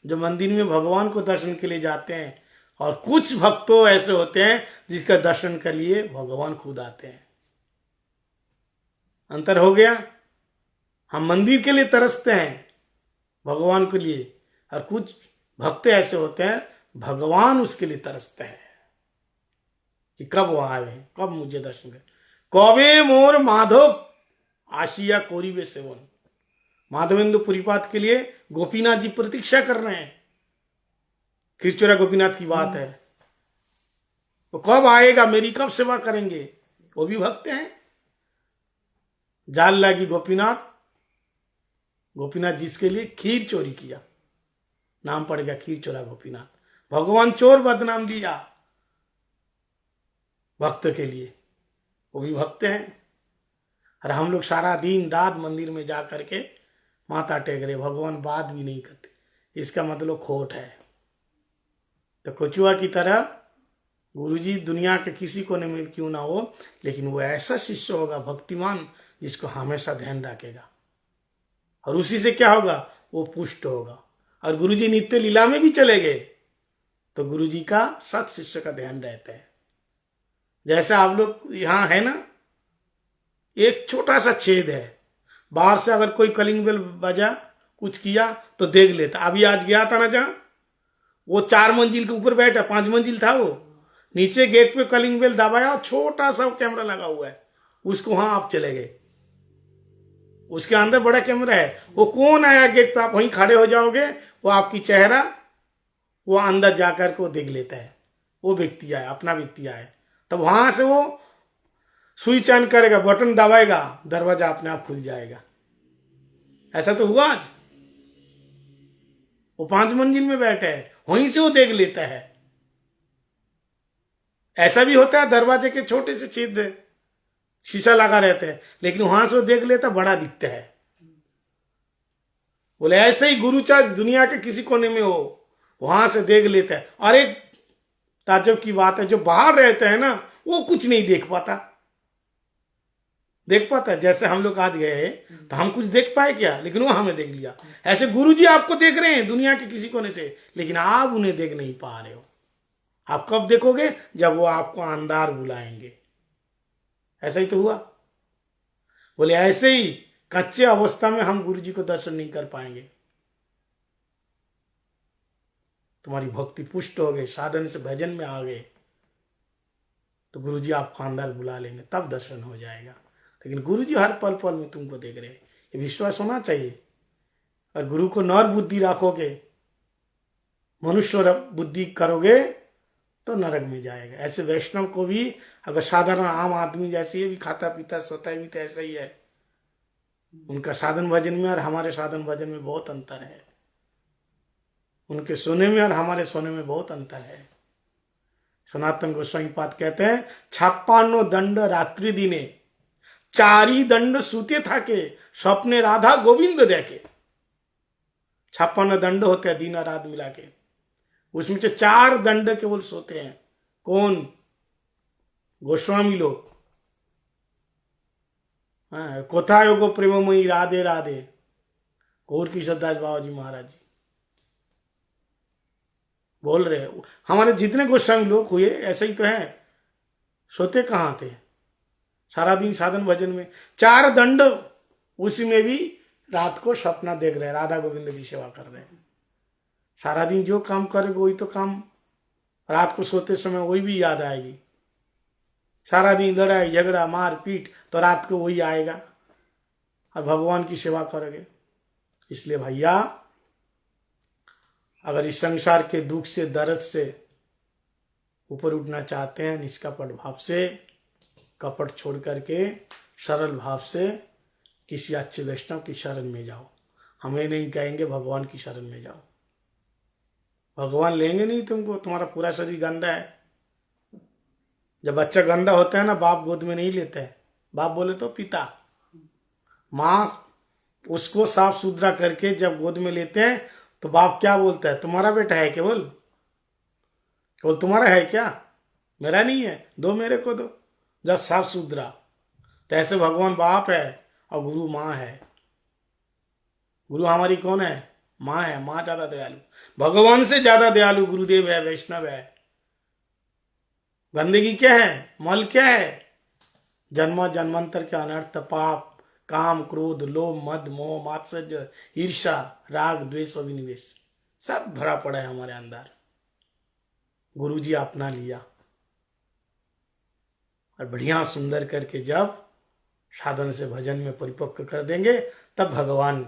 जो मंदिर में भगवान को दर्शन के लिए जाते हैं, और कुछ भक्तों ऐसे होते हैं जिसका दर्शन के लिए भगवान खुद आते हैं। अंतर हो गया। हम मंदिर के लिए तरसते हैं भगवान के लिए, और कुछ भक्त ऐसे होते हैं भगवान उसके लिए तरसते हैं कि कब वो आवे, कब मुझे दर्शन करे। कौवे मोर माधव आशिया कोरीबे सेवन। माधवेंद्र पुरीपाद के लिए गोपीनाथ जी प्रतीक्षा कर रहे हैं। खीरचोरा गोपीनाथ की बात है, वो कब आएगा, मेरी कब सेवा करेंगे। वो भी भक्त हैं। जाल लागी गोपीनाथ, गोपीनाथ जिसके लिए खीर चोरी किया, नाम पड़ गया खीरचोरा गोपीनाथ। भगवान चोर बदनाम दिया भक्त के लिए, वो भी भक्त हैं। और हम लोग सारा दिन रात मंदिर में जा करके माथा टेक रहे, भगवान बात भी नहीं करते, इसका मतलब खोट है। तो कछुआ की तरह गुरुजी दुनिया के किसी कोने में क्यों ना हो, लेकिन वो ऐसा शिष्य होगा भक्तिमान जिसको हमेशा ध्यान रखेगा, और उसी से क्या होगा, वो पुष्ट होगा। और गुरुजी नित्य लीला में भी चले गए तो गुरुजी का सत शिष्य का ध्यान रहता है। जैसे आप लोग यहां है ना, एक छोटा सा छेद है, बाहर से अगर कोई कलिंग बेल बजा कुछ किया तो देख लेता। अभी आज गया था ना जहां, वो 4 मंजिल के ऊपर बैठा, 5 मंजिल था वो, नीचे गेट पे कलिंग बेल दबाया, छोटा सा कैमरा लगा हुआ है, उसको वहां आप चले गए, उसके अंदर बड़ा कैमरा है, वो कौन आया गेट पे, आप वहीं खड़े हो जाओगे, वो आपकी चेहरा वो अंदर जाकर के वो देख लेता है, वो व्यक्ति आया, अपना व्यक्ति आया। तब वहां से वो स्विच ऑन करेगा, बटन दबाएगा, दरवाजा अपने आप खुल जाएगा। ऐसा तो हुआ आज, वो 5 मंजिल में बैठे है, वहीं से वो देख लेता है। ऐसा भी होता है दरवाजे के छोटे से छेद शीशा लगा रहते हैं, लेकिन वहां से वो देख लेता, बड़ा दिखता है। बोले ऐसे ही गुरु चाहे दुनिया के किसी कोने में हो, वहां से देख लेता है। और एक ताज्जुब की बात है, जो बाहर रहते हैं ना वो कुछ नहीं देख पाता। जैसे हम लोग आज गए तो हम कुछ देख पाए क्या, लेकिन वो हमें देख लिया। ऐसे गुरुजी आपको देख रहे हैं दुनिया के किसी कोने से, लेकिन आप उन्हें देख नहीं पा रहे हो। आप कब देखोगे, जब वो आपको अंधार बुलाएंगे। ऐसा ही तो हुआ। बोले ऐसे ही कच्चे अवस्था में हम गुरुजी को दर्शन नहीं कर पाएंगे। तुम्हारी भक्ति पुष्ट हो गई, साधन से भजन में आ गए, तो गुरुजी आपको अंदर बुला लेंगे, तब दर्शन हो जाएगा। लेकिन गुरुजी हर पल पल में तुमको देख रहे हैं, ये विश्वास होना चाहिए। और गुरु को नर बुद्धि रखोगे, मनुष्य बुद्धि करोगे तो नरक में जाएगा। ऐसे वैष्णव को भी अगर साधारण आम आदमी जैसे ये भी खाता पीता सोता है भी तो ऐसा ही है। उनका साधन भजन में और हमारे साधन भजन में बहुत अंतर है। उनके सोने में और हमारे सोने में बहुत अंतर है। सनातन गोस्वामी पाद कहते हैं 56 दंड रात्रि दिने 4 दंड सूते था के स्वप्ने राधा गोविंद देखे। 56 दंड होते हैं दिन और रात मिला के, उसमें से 4 दंड केवल सोते हैं। कौन? गोस्वामी लोग। कोथाय गो प्रेममयी राधे राधे, गौर किशोर दास बाबा जी महाराज जी। बोल रहे हैं। हमारे जितने गोस्वामी लोग हुए ऐसे ही तो हैं, सोते कहाँ थे सारा दिन साधन भजन में, 4 दंड उसी में भी रात को सपना देख रहे हैं, राधा गोविंद की सेवा कर रहे हैं। सारा दिन जो काम करेंगे वही तो काम रात को सोते समय वही भी याद आएगी। सारा दिन लड़ाई झगड़ा मार पीट तो रात को वही आएगा, और भगवान की सेवा करोगे। इसलिए भैया अगर इस संसार के दुख से दर्द से ऊपर उठना चाहते हैं, निष्कपट भाव से, कपट छोड़ करके सरल भाव से किसी अच्छे वैष्णव की शरण में जाओ। हमें नहीं कहेंगे, भगवान की शरण में जाओ। भगवान लेंगे नहीं तुमको, तुम्हारा पूरा शरीर गंदा है। जब बच्चा गंदा होता है ना, बाप गोद में नहीं लेते हैं, बाप बोले तो पिता। माँ उसको साफ सुथरा करके जब गोद में लेते हैं तो बाप क्या बोलता है, तुम्हारा बेटा है केवल, केवल तुम्हारा है क्या, मेरा नहीं है, दो मेरे को दो। जब साफ सुथरा, तो ऐसे भगवान बाप है और गुरु माँ है। गुरु हमारी कौन है, माँ है। माँ ज्यादा दयालु, भगवान से ज्यादा दयालु गुरुदेव है, वैष्णव है। गंदगी क्या है, मल क्या है, जन्म जन्मांतर के अनर्थ पाप, काम क्रोध लोभ मद मोह मात्सर्य ईर्षा राग द्वेष अभिनिवेश सब भरा पड़ा है हमारे अंदर। गुरुजी अपना लिया और बढ़िया सुंदर करके जब साधन से भजन में परिपक्व कर देंगे, तब भगवान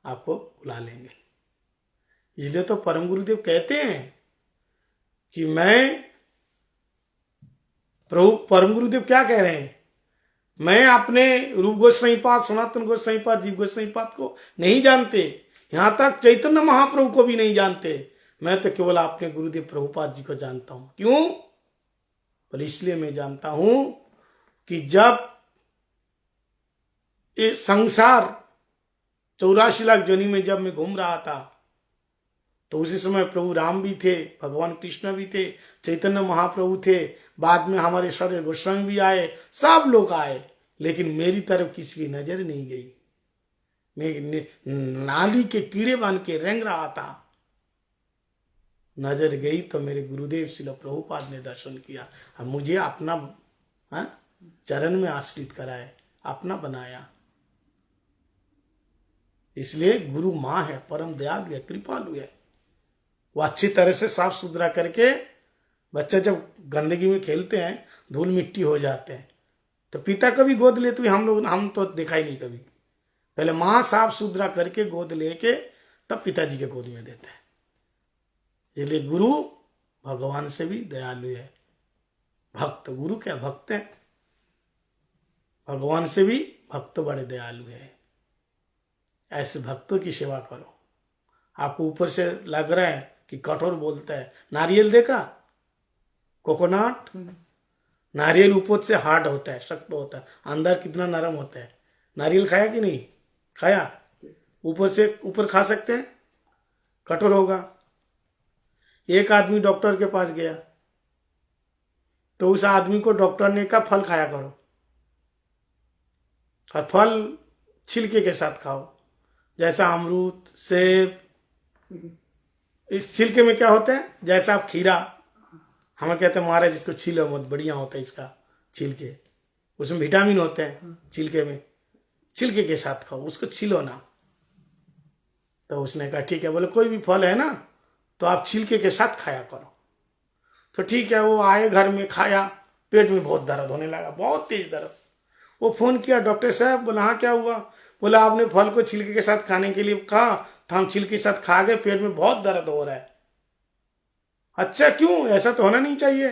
आपको बुला लेंगे। इसलिए तो परम गुरुदेव कहते हैं कि मैं प्रभु, परम गुरुदेव क्या कह रहे हैं, मैं अपने रूप गोस्वामी पाद, सनातन गोस्वामी पाद, जीव गोस्वामी पाद को नहीं जानते, यहां तक चैतन्य महाप्रभु को भी नहीं जानते। मैं तो केवल अपने गुरुदेव प्रभुपाद जी को जानता हूं। क्यों? पर इसलिए मैं जानता हूं कि जब ये संसार 84 लाख जोनी में जब मैं घूम रहा था, तो उसी समय प्रभु राम भी थे, भगवान कृष्ण भी थे, चैतन्य महाप्रभु थे, बाद में हमारे सारे गोस्वामी भी आए, सब लोग आए, लेकिन मेरी तरफ किसी की नजर नहीं गई। मैं नाली के कीड़े बन के रेंग रहा था, नजर गई तो मेरे गुरुदेव श्रील प्रभुपाद ने दर्शन किया और मुझे अपना चरण में आश्रित कराए, अपना बनाया। इसलिए गुरु माँ है, परम दयालु है, कृपालु है। वो अच्छी तरह से साफ सुथरा करके, बच्चा जब गंदगी में खेलते हैं धूल मिट्टी हो जाते हैं, तो पिता कभी गोद लेते हुए हम तो देखा ही नहीं कभी। पहले माँ साफ सुथरा करके गोद लेके तब पिताजी के गोद में देते हैं। इसलिए गुरु भगवान से भी दयालु है। भक्त, गुरु क्या भक्त है, भगवान से भी भक्त बड़े दयालु है। ऐसे भक्तों की सेवा करो। आपको ऊपर से लग रहा है कि कठोर बोलता है, नारियल देखा, कोकोनट, नारियल ऊपर से हार्ड होता है, शक्त होता है, अंदर कितना नरम होता है। नारियल खाया कि नहीं खाया? ऊपर से ऊपर खा सकते हैं, कठोर होगा। एक आदमी डॉक्टर के पास गया तो उस आदमी को डॉक्टर ने कहा फल खाया करो, और फल छिलके के साथ खाओ, जैसा अमरूद सेब। इस छिलके में क्या होता है, जैसा आप खीरा, हमें कहते हैं महाराज इसको छीलो मत, बढ़िया होता है इसका छिलके, उसमें विटामिन होते हैं छिलके में, छिलके के साथ खाओ, उसको छीलो ना। तो उसने कहा ठीक है। बोले कोई भी फल है ना तो आप छिलके के साथ खाया करो। तो ठीक है, वो आए घर में, खाया, पेट में बहुत दर्द होने लगा, बहुत तेज दर्द। वो फोन किया डॉक्टर साहब, बोला हाँ क्या हुआ? बोला आपने फल को छिलके के साथ खाने के लिए कहा था, हम छिलके के साथ खा गए, पेट में बहुत दर्द हो रहा है। अच्छा क्यों? ऐसा तो होना नहीं चाहिए।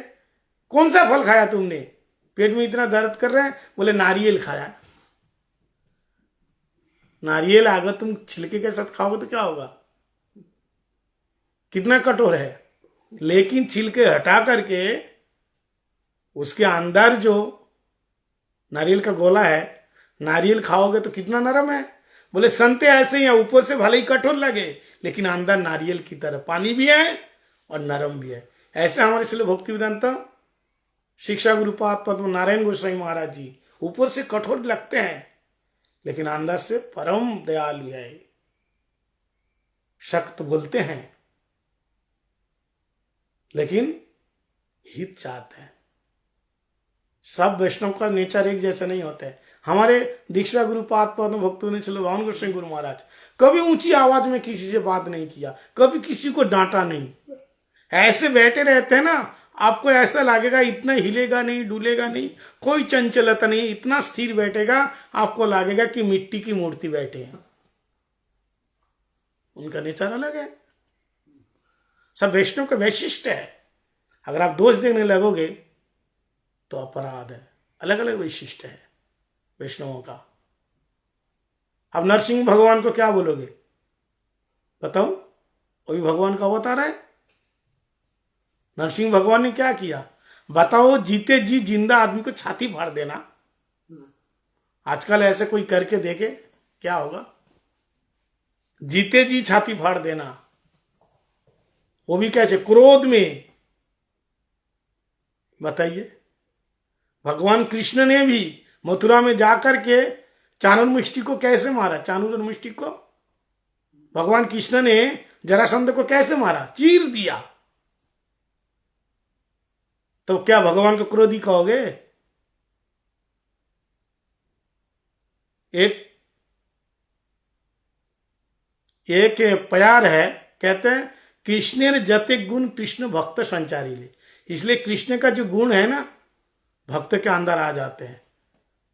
कौन सा फल खाया तुमने, पेट में इतना दर्द कर रहा है? बोले नारियल खाया। नारियल अगर तुम छिलके के साथ खाओगे तो क्या होगा? कितना कठोर है। लेकिन छिलके हटा करके उसके अंदर जो नारियल का गोला है, नारियल खाओगे तो कितना नरम है। बोले संते ऐसे ही है, ऊपर से भले ही कठोर लगे लेकिन अंदर नारियल की तरह पानी भी है और नरम भी है। ऐसे हमारे इसलिए भक्ति वेदांता शिक्षा गुरुपाद पद्म नारायण गोस्वामी महाराज जी ऊपर से कठोर लगते हैं लेकिन अंदर से परम दयालु है, सख्त बोलते हैं। लेकिन हित चाहते हैं। सब वैष्णव का नेचर एक जैसे नहीं होते हैं। हमारे दीक्षा गुरुपाद पद्म भक्तों ने चलो भगवान गोस्वामी गुरु महाराज कभी ऊंची आवाज में किसी से बात नहीं किया, कभी किसी को डांटा नहीं, ऐसे बैठे रहते हैं ना, आपको ऐसा लगेगा इतना हिलेगा नहीं, डुलेगा नहीं, कोई चंचलता नहीं, इतना स्थिर बैठेगा, आपको लगेगा कि मिट्टी की मूर्ति बैठे हैं। उनका नेचर अलग है। सब वैष्णव का वैशिष्ट है। अगर आप दोष देने लगोगे तो अपराध है। अलग अलग वैशिष्ट है वैष्णवों का। अब नरसिंह भगवान को क्या बोलोगे बताओ? वही भगवान का अवतार है। नरसिंह भगवान ने क्या किया बताओ? जीते जी जिंदा आदमी को छाती फाड़ देना। आजकल ऐसे कोई करके देखे क्या होगा? जीते जी छाती फाड़ देना, वो भी कैसे? क्रोध में। बताइए, भगवान कृष्ण ने भी मथुरा में जाकर के चाणूर को कैसे मारा? चाणूर को भगवान कृष्ण ने जरासंध को कैसे मारा? चीर दिया। तो क्या भगवान को क्रोधी कहोगे? एक प्यार है, कहते हैं कृष्ण ने जते गुण कृष्ण भक्त संचारी ले। इसलिए कृष्ण का जो गुण है ना, भक्त के अंदर आ जाते हैं।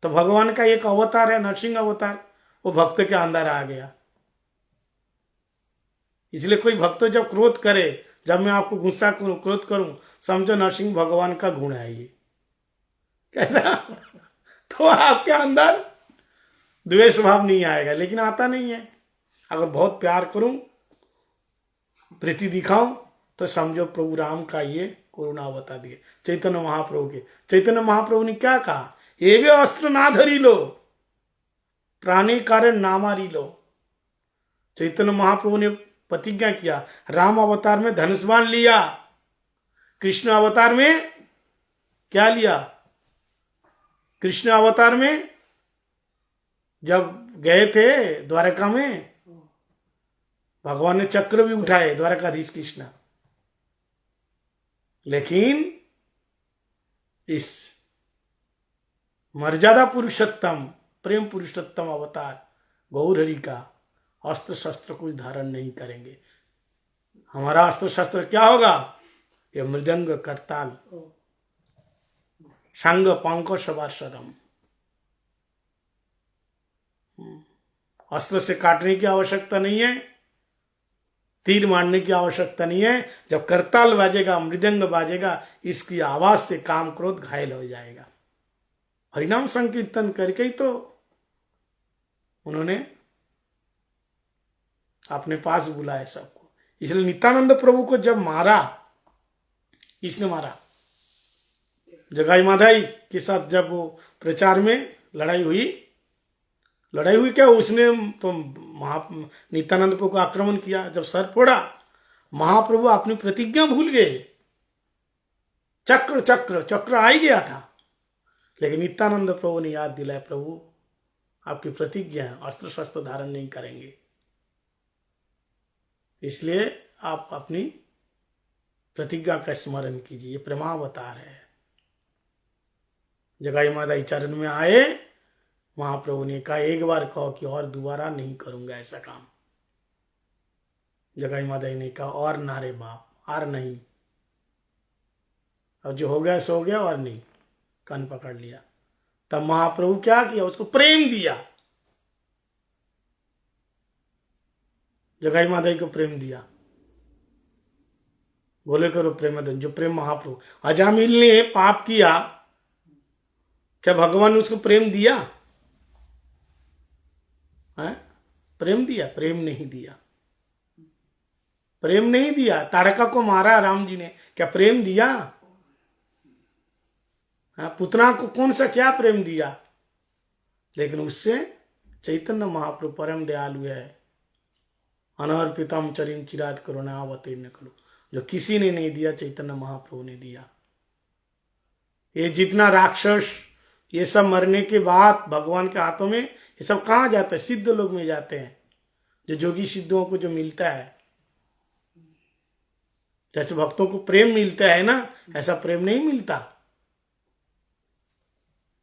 तो भगवान का एक अवतार है नरसिंह अवतार, वो भक्त के अंदर आ गया। इसलिए कोई भक्त जब क्रोध करे, जब मैं आपको गुस्सा करूं, क्रोध करूं, समझो नरसिंह भगवान का गुण है ये। कैसा? तो आपके अंदर द्वेष भाव नहीं आएगा, लेकिन आता नहीं है। अगर बहुत प्यार करूं, प्रीति दिखाऊं, तो समझो प्रभु राम का ये करुणा बता दिए। चैतन्य महाप्रभु के, चैतन्य महाप्रभु ने क्या कहा? एवे अस्त्र ना धरी लो, प्राणी कारण ना मारी लो। चैतन्य महाप्रभु ने प्रतिज्ञा किया, राम अवतार में धनुष बाण लिया, कृष्ण अवतार में क्या लिया? कृष्ण अवतार में जब गए थे द्वारका में, भगवान ने चक्र भी उठाए, द्वारकाधीश कृष्ण। लेकिन इस मर्यादा पुरुषोत्तम, प्रेम पुरुषोत्तम अवतार गौर हरि का अस्त्र शस्त्र कुछ धारण नहीं करेंगे। हमारा अस्त्र शस्त्र क्या होगा? ये मृदंग, करताल, शंग, पंख, सवार्षदम। अस्त्र से काटने की आवश्यकता नहीं है, तीर मारने की आवश्यकता नहीं है। जब करताल बाजेगा, मृदंग बाजेगा, इसकी आवाज से काम क्रोध घायल हो जाएगा। हरिनाम संकीर्तन करके ही तो उन्होंने अपने पास बुलाया सबको। इसलिए नित्यानंद प्रभु को जब मारा, किसने मारा? जगाई माधाई के साथ जब वो प्रचार में लड़ाई हुई क्या? उसने तो नित्यानंद प्रभु को आक्रमण किया। जब सर फोड़ा, महाप्रभु अपनी प्रतिज्ञा भूल गए। चक्र आ ही गया था, लेकिन नित्यानंद प्रभु ने याद दिलाया, प्रभु आपकी प्रतिज्ञा है, अस्त्र शस्त्र धारण नहीं करेंगे, इसलिए आप अपनी प्रतिज्ञा का स्मरण कीजिए। ये प्रेमावतार है। जगाई माधाई चरण में आए, महाप्रभु ने कहा, एक बार कहो कि और दोबारा नहीं करूंगा ऐसा काम। जगाई माधाई ने कहा, और ना रे बाप, और नहीं, अब जो हो गया सो गया, और नहीं। कान पकड़ लिया। तब महाप्रभु क्या किया? उसको प्रेम दिया। जगाई माधाई को प्रेम दिया। बोले करो प्रेमधन, जो प्रेम महाप्रभु। अजामिल ने पाप किया, क्या भगवान ने उसको प्रेम दिया? है? प्रेम दिया? प्रेम नहीं दिया। प्रेम नहीं दिया। ताड़का को मारा राम जी ने, क्या प्रेम दिया? पुतना को कौन सा क्या प्रेम दिया? लेकिन उससे चैतन्य महाप्रभु परम दयालु है। अनर्पितम चरिम चिरात करुणा अवतीर्ण करो, जो किसी ने नहीं दिया, चैतन्य महाप्रभु ने दिया। ये जितना राक्षस, ये सब मरने के बाद भगवान के हाथों में, ये सब कहाँ जाता है? सिद्ध लोग में जाते हैं, जो जोगी सिद्धों को जो मिलता है। जैसे भक्तों को प्रेम मिलता है ना, ऐसा प्रेम नहीं मिलता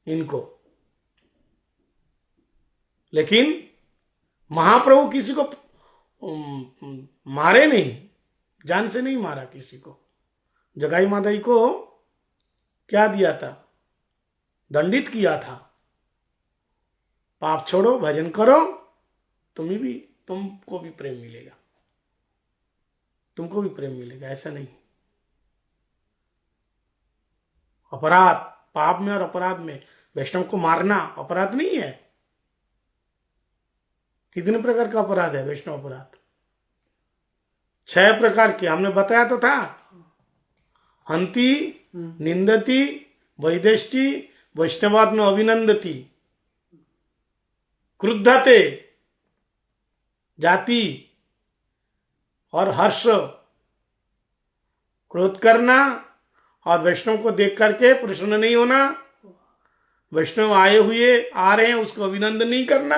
इनको। लेकिन महाप्रभु किसी को मारे नहीं, जान से नहीं मारा किसी को। जगाई माताई को क्या दिया था? दंडित किया था। पाप छोड़ो, भजन करो, तुमको भी प्रेम मिलेगा, तुमको भी प्रेम मिलेगा। ऐसा नहीं। अपराध, पाप में और अपराध में वैष्णव को मारना अपराध नहीं है। कितने प्रकार का अपराध है वैष्णव अपराध? 6 प्रकार के हमने बताया तो था। हंति, निंदती, वैदेष्टि, वैष्णवाद में अभिनंदती, क्रुद्धते, जाति और हर्ष, क्रोध करना और वैष्णव को देख करके प्रसन्न नहीं होना, वैष्णव आए हुए आ रहे हैं उसको अभिनंदन नहीं करना,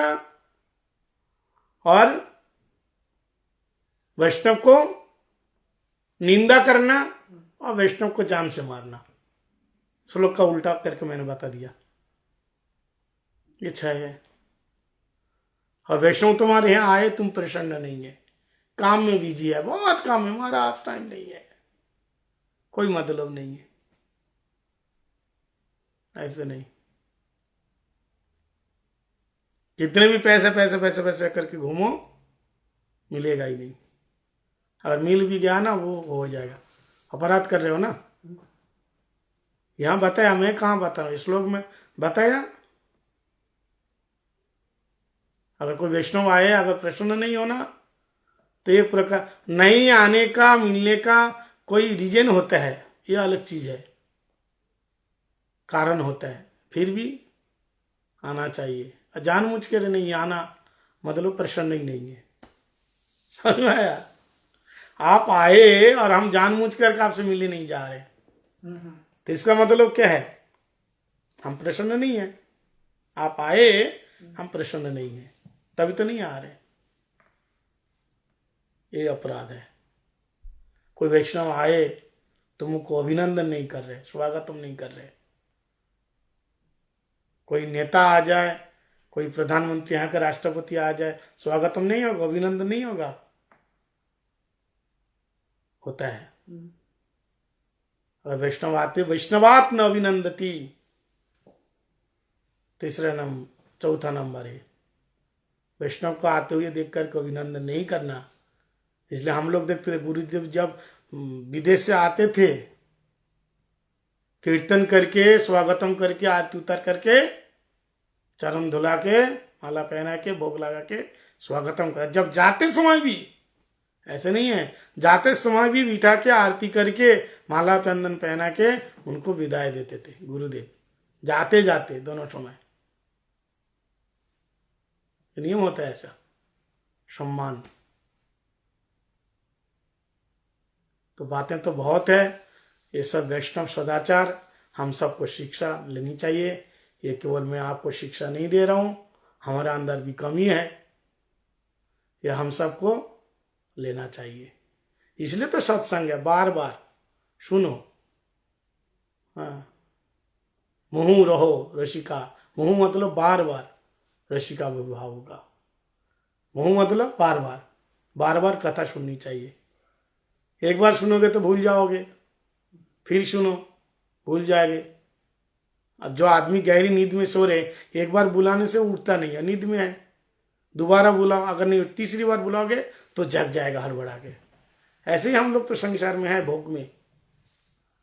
और वैष्णव को निंदा करना और वैष्णव को जान से मारना। श्लोक का उल्टा करके मैंने बता दिया। ये 6 है। और वैष्णव तुम्हारे यहां आए, तुम प्रसन्न नहीं है, काम में बिजी है, बहुत काम है, हमारा आज टाइम नहीं है, कोई मतलब नहीं है। ऐसे नहीं। जितने भी पैसे पैसे पैसे पैसे करके घूमो, मिलेगा ही नहीं। अगर मिल भी गया ना, वो हो जाएगा। अपराध कर रहे हो ना। यहां बताया, मैं कहां बताऊं? इस श्लोक में बताया। अगर कोई वैष्णव आए, अगर प्रसन्न नहीं होना, तो एक प्रकार नहीं आने का, मिलने का कोई रीजन होता है, ये अलग चीज है, कारण होता है, फिर भी आना चाहिए। जानबूझ के नहीं आना मतलब प्रसन्न ही नहीं है। समझ में आया? आप आए और हम जानबूझ कर आपसे मिलने नहीं जा रहे, तो इसका मतलब क्या है? हम प्रसन्न नहीं है। आप आए, हम प्रसन्न नहीं है, तभी तो नहीं आ रहे। ये अपराध है। कोई वैष्णव आए, तुमको अभिनंदन नहीं कर रहे, स्वागतम नहीं कर रहे। कोई नेता आ जाए, कोई प्रधानमंत्री, यहाँ का राष्ट्रपति आ जाए, स्वागतम नहीं होगा, अभिनंदन नहीं होगा, होता है। अगर वैष्णव आते, वैष्णवात न अभिनंदती, चौथा नंबर है, वैष्णव को आते हुए देखकर अभिनंदन नहीं करना। इसलिए हम लोग देखते थे, गुरुदेव जब विदेश से आते थे, कीर्तन करके, स्वागतम करके, आरती उतार करके, चरण धुला के, माला पहना के, भोग लगा के स्वागतम कर। जब जाते समय भी ऐसे नहीं है, जाते समय भी बिठा के आरती करके, माला चंदन पहना के उनको विदाई देते थे गुरुदेव, जाते जाते दोनों समय। नियम होता है ऐसा, सम्मान। तो बातें तो बहुत है, ये सब वैष्णव सदाचार हम सबको शिक्षा लेनी चाहिए। ये केवल मैं आपको शिक्षा नहीं दे रहा हूं, हमारा अंदर भी कमी है, ये हम सबको लेना चाहिए। इसलिए तो सत्संग है, बार बार सुनो। हाँ, मुहु रहो रसिका, मुहु मतलब बार बार, रसिका भाव का, मुहु मतलब बार बार, बार बार कथा सुननी चाहिए। एक बार सुनोगे तो भूल जाओगे, फिर सुनो, भूल जाएंगे। अब जो आदमी गहरी नींद में सो रहे, एक बार बुलाने से उठता नहीं है, नींद में है, दोबारा बुलाओ, अगर नहीं तीसरी बार बुलाओगे तो जग जाएगा हड़बड़ा के। ऐसे ही हम लोग तो संसार में है, भोग में,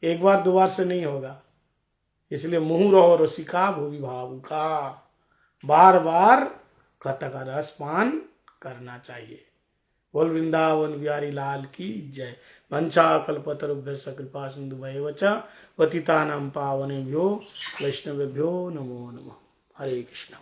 एक बार 2 बार से नहीं होगा। इसलिए मुहु रहो रसिका भूवि भाव का, बार बार कथा का रस पान करना चाहिए। बोल वृंदावन बिहारी लाल की जय। वंशा कल्पतरुभ्यश्च कृपा सिंधुभ्यैव च पतितानां पावनेभ्यो वैष्णवेभ्यो नमो नमः। हरे कृष्ण।